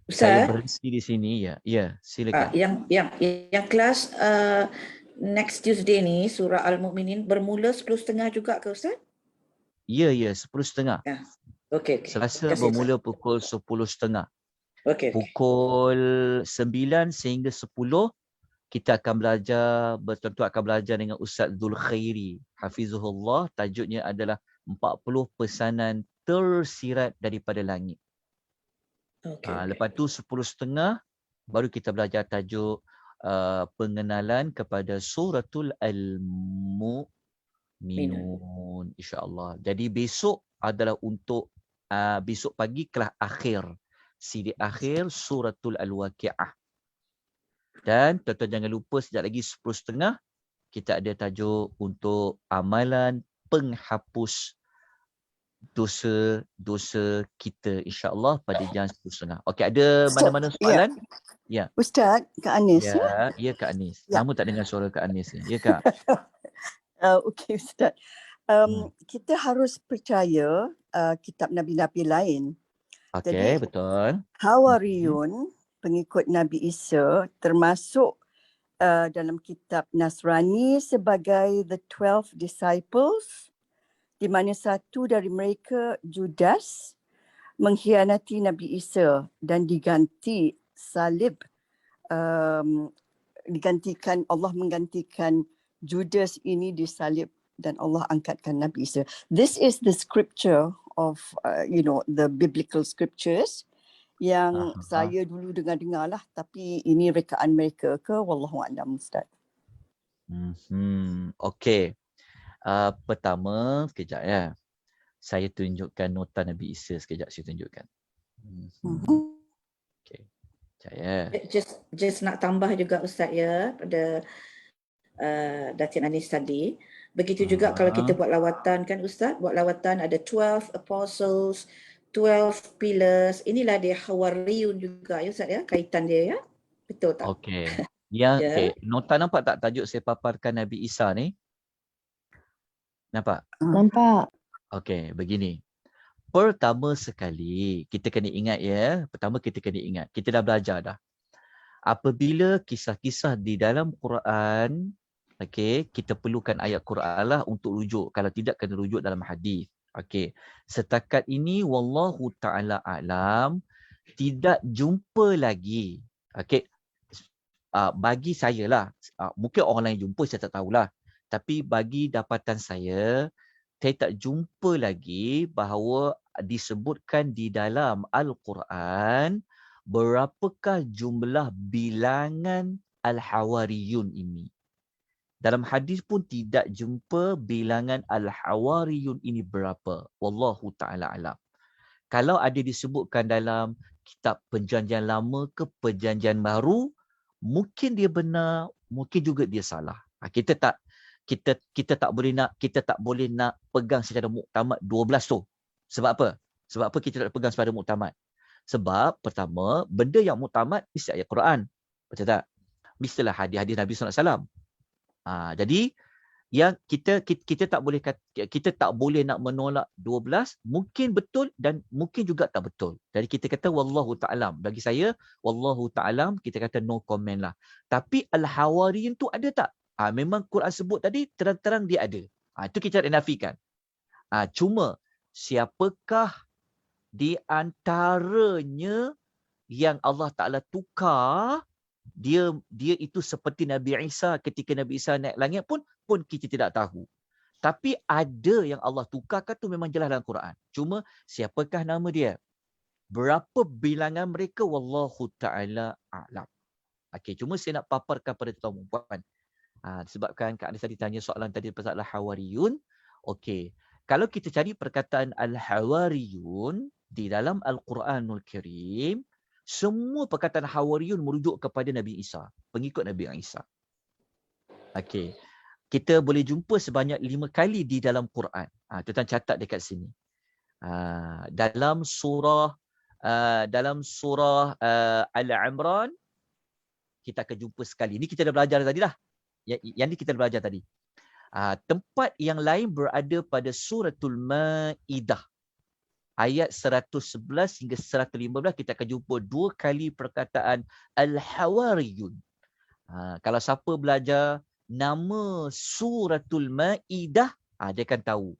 Ustaz, Saya berhenti di sini ya. Ya, silakan. Yang kelas next Tuesday ni surah Al-Mu'minin bermula 10.30 juga ke Ustaz? Ya, 10.30. Ya. Okey. Selasa bermula pukul 10.30. Okey. Pukul 9 sehingga 10 kita akan belajar, betul-betul akan belajar dengan Ustaz Zul Khairi Hafizahullah. Tajuknya adalah 40 pesanan tersirat daripada langit. Lepas tu 10.30 baru kita belajar tajuk pengenalan kepada suratul Al-Mu'minun, insya-Allah. Jadi besok adalah untuk besok pagi kelas akhir, siri akhir suratul Al-Waqi'ah. Dan tuan-tuan jangan lupa sekejap lagi 10.30 kita ada tajuk untuk amalan penghapus dosa kita, insya-Allah pada jam 10.30. Okey, ada mana-mana soalan? Ya. Ustaz, Kak Anis. Ya, Kak Anis. Kamu tak dengar suara Kak Anis ni. Ya, Kak. Okey, Ustaz. Kita harus percaya kitab Nabi-Nabi lain. Okey, betul. Hawariyun, pengikut Nabi Isa, termasuk dalam kitab Nasrani sebagai the 12 disciples, di mana satu dari mereka, Judas, mengkhianati Nabi Isa dan diganti salib, Allah menggantikan Judas ini disalib dan Allah angkatkan Nabi Isa. This is the scripture of the biblical scriptures yang saya dulu dengar lah, tapi ini rekaan mereka ke wallahu a'lam, Ustaz. Okey. Pertama, sekejap ya. Saya tunjukkan nota Nabi Isa sekejap, saya tunjukkan. Okey. Sekejap ya. Just nak tambah juga Ustaz ya pada Datin Anis tadi. Begitu juga kalau kita buat lawatan kan Ustaz, buat lawatan ada 12 apostles, 12 pillars. Inilah dia Hawariyun juga ya Ustaz ya, kaitan dia ya. Betul tak? Okey. Okay. Nota nampak tak tajuk saya paparkan Nabi Isa ni? Nampak? Nampak. Okey, begini. Pertama sekali, kita kena ingat ya. Kita dah belajar dah. Apabila kisah-kisah di dalam Quran, okey, kita perlukan ayat Quran lah untuk rujuk. Kalau tidak, kena rujuk dalam hadis. Okey. Setakat ini wallahu taala alam, tidak jumpa lagi. Okey. Bagi saya lah, mungkin orang lain jumpa saya tak tahulah. Tapi bagi dapatan saya tak jumpa lagi bahawa disebutkan di dalam Al-Quran berapakah jumlah bilangan Al-Hawariyun ini. Dalam hadis pun tidak jumpa bilangan Al-Hawariyun ini berapa. Wallahu ta'ala alam. Kalau ada disebutkan dalam kitab Perjanjian Lama ke Perjanjian Baru, mungkin dia benar, mungkin juga dia salah. Kita tak boleh nak pegang secara muktamad 12 tu. Sebab apa? Sebab apa kita tak pegang secara muktamad? Sebab pertama, benda yang muktamad mesti ayat Quran. Betul tak? Mestilah hadis-hadis Nabi SAW. Jadi yang kita tak boleh nak menolak 12, mungkin betul dan mungkin juga tak betul. Jadi kita kata wallahu ta'alam. Bagi saya wallahu ta'alam, kita kata no comment lah. Tapi al-Hawariyun tu ada tak? Memang Quran sebut tadi terang-terang dia ada. Itu kita tak nafikan. Cuma siapakah di antaranya yang Allah Ta'ala tukar, dia itu seperti Nabi Isa ketika Nabi Isa naik langit pun kita tidak tahu. Tapi ada yang Allah tukarkan tu memang jelas dalam Quran. Cuma siapakah nama dia? Berapa bilangan mereka? Wallahu ta'ala a'lam. Okey, cuma saya nak paparkan pada tuan puan. Sebabkan Kak Anis tadi tanya soalan tadi pasal Al-Hawariyun. Okey, kalau kita cari perkataan Al-Hawariyun di dalam Al-Quranul Karim, semua perkataan Hawariyun merujuk kepada Nabi Isa, pengikut Nabi Isa. Okey. Kita boleh jumpa sebanyak 5 kali di dalam Quran. Tuan catat dekat sini. Dalam surah Al-Imran kita akan jumpa sekali. Ini kita dah belajar tadi lah. Yang ni kita dah belajar tadi. Tempat yang lain berada pada suratul Maidah. Ayat 111 hingga 115 kita akan jumpa 2 kali perkataan Al-Hawariyun. Kalau siapa belajar nama suratul Maidah, dia akan tahu.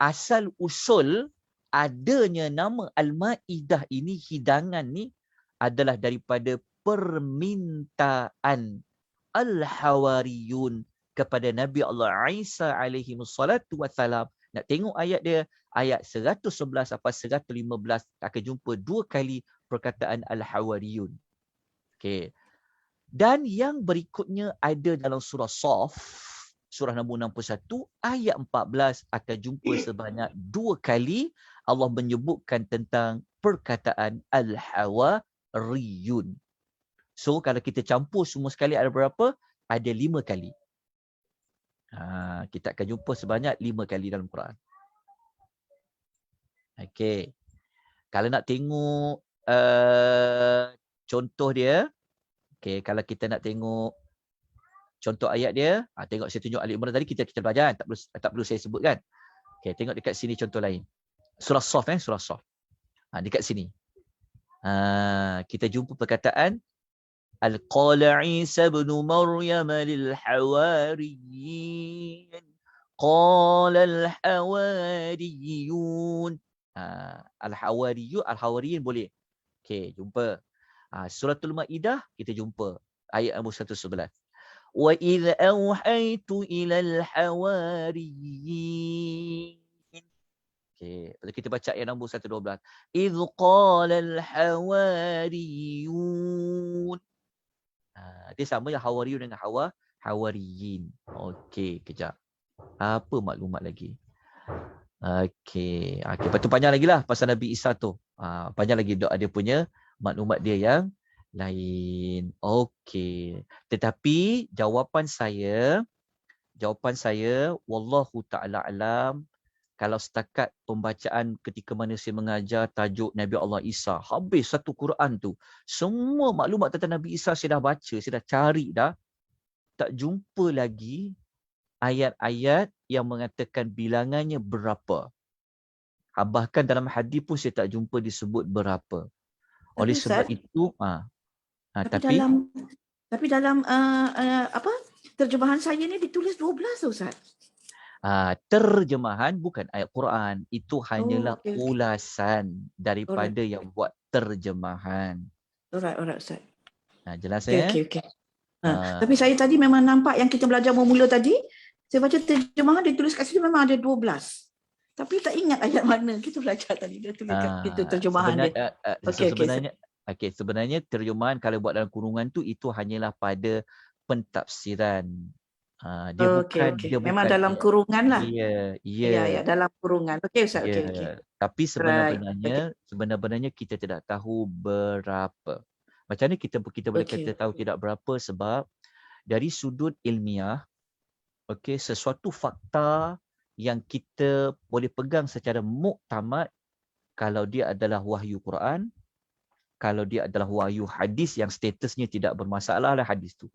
Asal usul adanya nama Al-Maidah ini, hidangan ni adalah daripada permintaan Al-Hawariyun kepada Nabi Allah Isa alaihi wassalatu wassalam. Nak tengok ayat dia, ayat 111 sampai 115 akan jumpa 2 kali perkataan Al-Hawariyun. Okey. Dan yang berikutnya ada dalam surah Saf, surah nombor 61, ayat 14 akan jumpa sebanyak 2 kali Allah menyebutkan tentang perkataan Al-Hawariyun. So kalau kita campur semua sekali ada berapa? Ada 5 kali. Kita akan jumpa sebanyak 5 kali dalam Quran. Okey. Kalau nak tengok contoh dia, okey, kalau kita nak tengok contoh ayat dia, tengok saya tunjuk Ali Imran tadi kita belajar kan, tak perlu saya sebut kan. Okey, tengok dekat sini contoh lain. Surah Saf surah Saf. Dekat sini. Kita jumpa perkataan Al-Qala Isa ibn Maryam lil-Hawariyyin. Qala al-Hawariyun. Al-Hawariyun boleh. Okey, jumpa. Suratul Maidah kita jumpa ayat nombor 111. Wa idh awhaytu ilal hawariyyin. Okey, lepas kita baca ayat nombor 112. Idh qala al-hawariyun. Dia sama yang hawariyun dengan hawariyin. Okey, kejap. Apa maklumat lagi? Okey, lepas tu panjang lagi lah pasal Nabi Isa tu. Panjang lagi ada punya maklumat dia yang lain. Okey. Tetapi jawapan saya wallahu ta'ala alam, kalau setakat pembacaan ketika mana saya mengajar tajuk Nabi Allah Isa, habis satu Quran tu, semua maklumat tentang Nabi Isa saya dah baca, saya dah cari dah, tak jumpa lagi ayat-ayat yang mengatakan bilangannya berapa. Bahkan dalam hadis pun saya tak jumpa disebut berapa. Oleh sebab itu, tapi dalam terjemahan saya ni ditulis 12 Ustaz. Terjemahan bukan ayat Quran. Itu hanyalah okey, okey. ulasan Alright. daripada yang buat terjemahan. Alright, Ustaz. Jelas Okey, ya? okey, okey. Ah, Tapi saya tadi memang nampak yang kita belajar bermula tadi, saya baca terjemahan dia tulis kat situ memang ada 12. Tapi tak ingat ayat mana kita belajar tadi dia tulis kat situ terjemahan dia. Okey, okey. Sebenarnya terjemahan kalau buat dalam kurungan tu itu hanyalah pada pentafsiran. Dia bukan Okey. Memang dalam dia kurungan lah. Ya, ya. dalam kurungan. Okey, Ustaz. Ya, Okey. tapi Right. sebenarnya kita tidak tahu berapa. Macam mana kita boleh Okey. kata tahu tidak berapa, sebab dari sudut ilmiah, okey, sesuatu fakta yang kita boleh pegang secara muktamad, kalau dia adalah wahyu Quran, kalau dia adalah wahyu hadis yang statusnya tidak bermasalah lah hadis tu.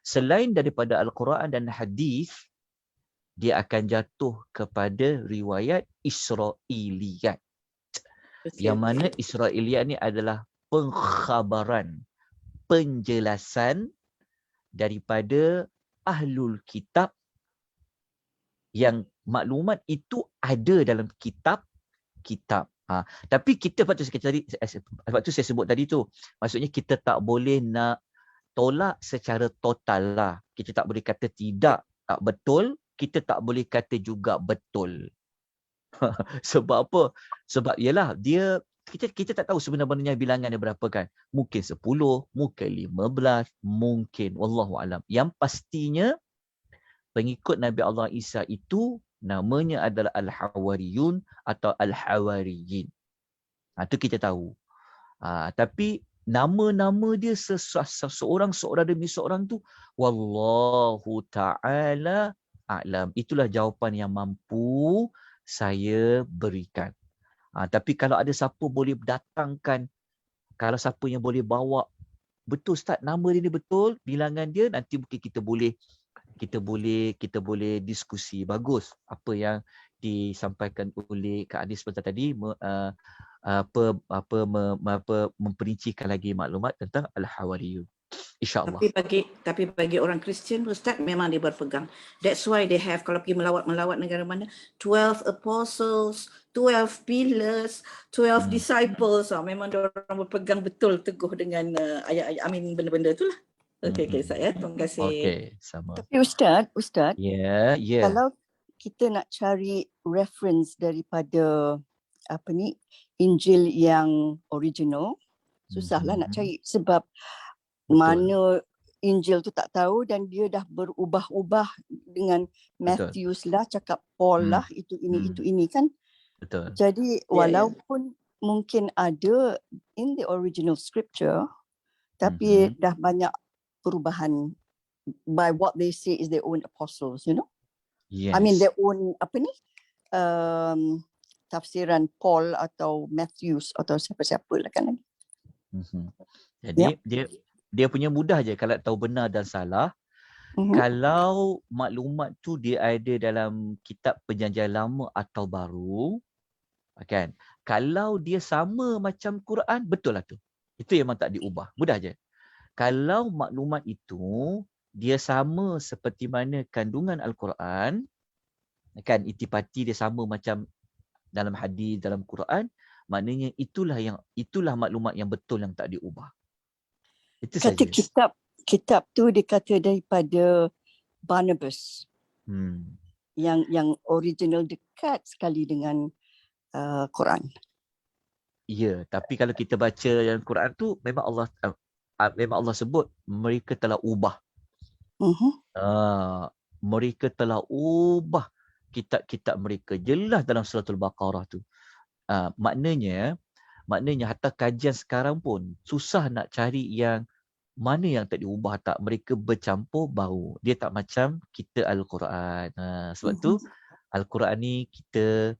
Selain daripada Al-Quran dan hadis, dia akan jatuh kepada riwayat Israiliyat. Yang mana Israiliyat ni adalah pengkhabaran, penjelasan daripada ahlul kitab yang maklumat itu ada dalam kitab. Tapi kita sebab tu saya sebut tadi tu, maksudnya kita tak boleh nak tolak secara total lah. Kita tak boleh kata tidak, tak betul. Kita tak boleh kata juga betul. Sebab apa? Sebab ialah kita tak tahu sebenarnya bilangan dia berapa kan. Mungkin 10, mungkin 15, mungkin wallahualam. Yang pastinya pengikut Nabi Allah Isa itu namanya adalah Al-Hawariyun atau Al-Hawariyin. Itu kita tahu. Tapi nama-nama dia seorang demi seorang tu wallahu ta'ala a'lam. Itulah jawapan yang mampu saya berikan. Tapi kalau ada siapa boleh datangkan, kalau siapa yang boleh bawa, betul Ustaz, nama dia ni betul, bilangan dia, nanti mungkin kita boleh diskusi. Bagus apa yang disampaikan oleh Kak Adis sebentar tadi, memperincikan lagi maklumat tentang Al-Hawariyun. InsyaAllah. Tapi bagi orang Kristian, Ustaz, memang dia berpegang. That's why they have, kalau pergi melawat negara mana, 12 apostles, 12 pillars, 12 disciples. Memang dia orang berpegang betul teguh dengan ayat-ayat, benda-benda tu lah. Okey, Ustaz ya. Terima kasih. Okey, sama. Tapi Ustaz, Ya. kalau kita nak cari reference daripada Injil yang original, susahlah nak cari sebab mana Injil tu tak tahu dan dia dah berubah-ubah dengan Matthews lah, cakap Paul lah, itu ini kan. Betul. Jadi walaupun mungkin ada in the original scripture, tapi dah banyak perubahan by what they say is their own apostles, you know. Yes. Their own tafsiran Paul atau Matthews atau siapa-siapa lah kan lagi. Jadi dia punya mudah je kalau tahu benar dan salah. Kalau maklumat tu dia ada dalam kitab Perjanjian Lama atau Baru, kan? Kalau dia sama macam Quran, betul lah tu. Itu memang tak diubah. Mudah je. Kalau maklumat itu dia sama seperti mana kandungan Al-Quran, kan, itipati dia sama macam dalam hadis, dalam Quran, maknanya itulah maklumat yang betul yang tak diubah. Itu kata saja. kitab tu dikata daripada Barnabas. Yang original dekat sekali dengan Quran. Ya, tapi kalau kita baca yang Quran tu memang Allah sebut mereka telah ubah. Mereka telah ubah kitab-kitab mereka. Jelas dalam Suratul Baqarah tu. Maknanya hatta kajian sekarang pun susah nak cari yang mana yang tak diubah tak. Mereka bercampur bau. Dia tak macam kita Al-Quran. Sebab tu Al-Quran ni kita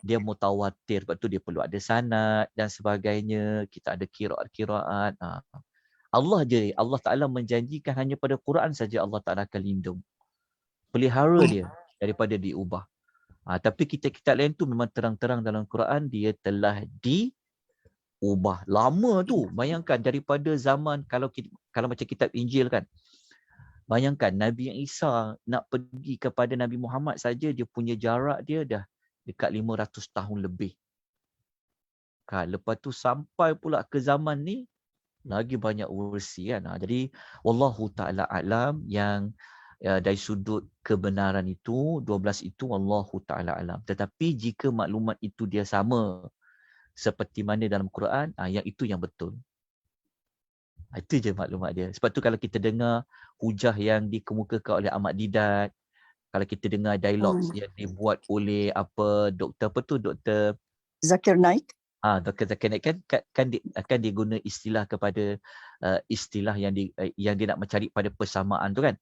dia mutawatir. Sebab tu dia perlu ada sanad dan sebagainya. Kita ada qiraat. Allah Ta'ala menjanjikan hanya pada Quran saja Allah Ta'ala akan lindung. Pelihara dia daripada diubah. Tapi kitab-kitab lain tu memang terang-terang dalam Quran dia telah diubah. Lama tu, bayangkan daripada zaman kalau macam kitab Injil kan. Bayangkan Nabi Isa nak pergi kepada Nabi Muhammad saja, dia punya jarak dia dah dekat 500 tahun lebih. Lepas tu sampai pula ke zaman ni, lagi banyak ursi kan. Jadi wallahu taala alam, yang dari sudut kebenaran itu 12 itu wallahu taala alam. Tetapi jika maklumat itu dia sama seperti mana dalam Quran, yang itu yang betul. Itu je maklumat dia. Sebab tu kalau kita dengar hujah yang dikemukakan oleh Ahmad Didat, kalau kita dengar dialog yang dibuat oleh Doktor Zakir Naik. Dr. Zakir Naik kan dia guna istilah kepada istilah yang dia nak mencari pada persamaan tu kan.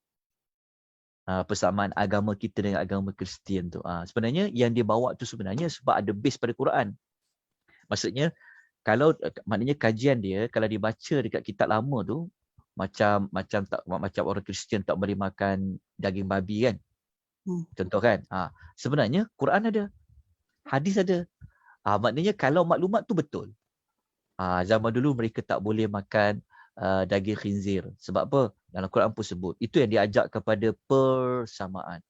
Persamaan agama kita dengan agama Kristian tu. Sebenarnya yang dia bawa tu sebenarnya sebab ada base pada Quran. Maksudnya maknanya kajian dia kalau dibaca dekat kitab lama tu macam orang Kristian tak boleh makan daging babi kan. Contoh kan. Sebenarnya Quran ada. Hadis ada. Maknanya kalau maklumat tu betul. Zaman dulu mereka tak boleh makan daging khinzir. Sebab apa? Dalam Quran pun sebut. Itu yang diajak kepada persamaan.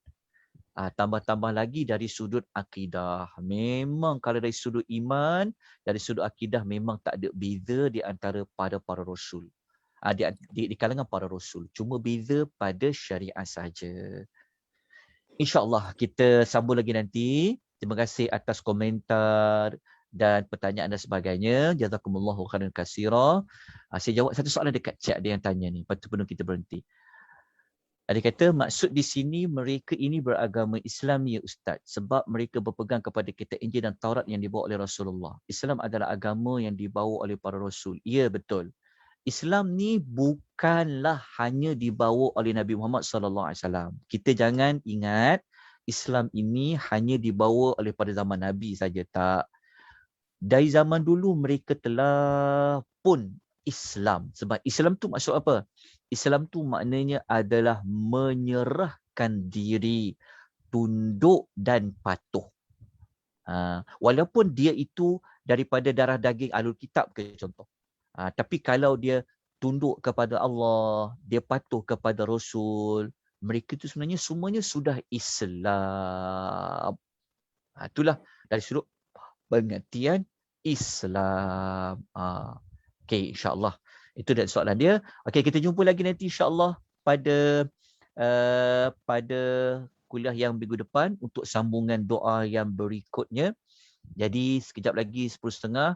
Tambah-tambah lagi dari sudut akidah. Memang kalau dari sudut iman, dari sudut akidah memang tak ada beza di antara para rasul. Di kalangan para rasul. Cuma beza pada syariat saja. InsyaAllah kita sambung lagi nanti. Terima kasih atas komentar dan pertanyaan dan sebagainya. Jazakumullahu khairan katsira. Saya jawab satu soalan dekat chat, ada yang tanya ni. Lepas tu penuh kita berhenti. Ada kata maksud di sini mereka ini beragama Islam ya Ustaz, sebab mereka berpegang kepada kitab Injil dan Taurat yang dibawa oleh Rasulullah. Islam adalah agama yang dibawa oleh para rasul. Ya, betul. Islam ni bukanlah hanya dibawa oleh Nabi Muhammad SAW. Kita jangan ingat Islam ini hanya dibawa oleh pada zaman Nabi saja, tak. Dari zaman dulu mereka telah pun Islam. Sebab Islam tu maksud apa? Islam tu maknanya adalah menyerahkan diri, tunduk dan patuh. Walaupun dia itu daripada darah daging Ahlul Kitab ke contoh. Tapi kalau dia tunduk kepada Allah, dia patuh kepada Rasul, mereka itu sebenarnya semuanya sudah Islam. Itulah dari sudut pengertian Islam. Okey, insyaAllah. Itu dari soalan dia. Okey, kita jumpa lagi nanti insyaAllah pada kuliah yang minggu depan untuk sambungan doa yang berikutnya. Jadi sekejap lagi 10.30.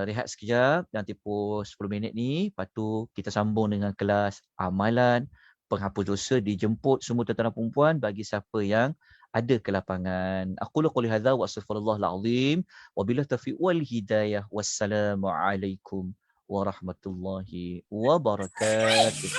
Rehat sekejap dan tempoh 10 minit ni. Lepas tu kita sambung dengan kelas amalan penghapus dosa, dijemput semua tuan-tuan dan perempuan bagi siapa yang ada ke lapangan. Aku qouli hadza wa astaghfirullahal azim wa billahi taufiq wal hidayah. Wassalamualaikum warahmatullahi wabarakatuh.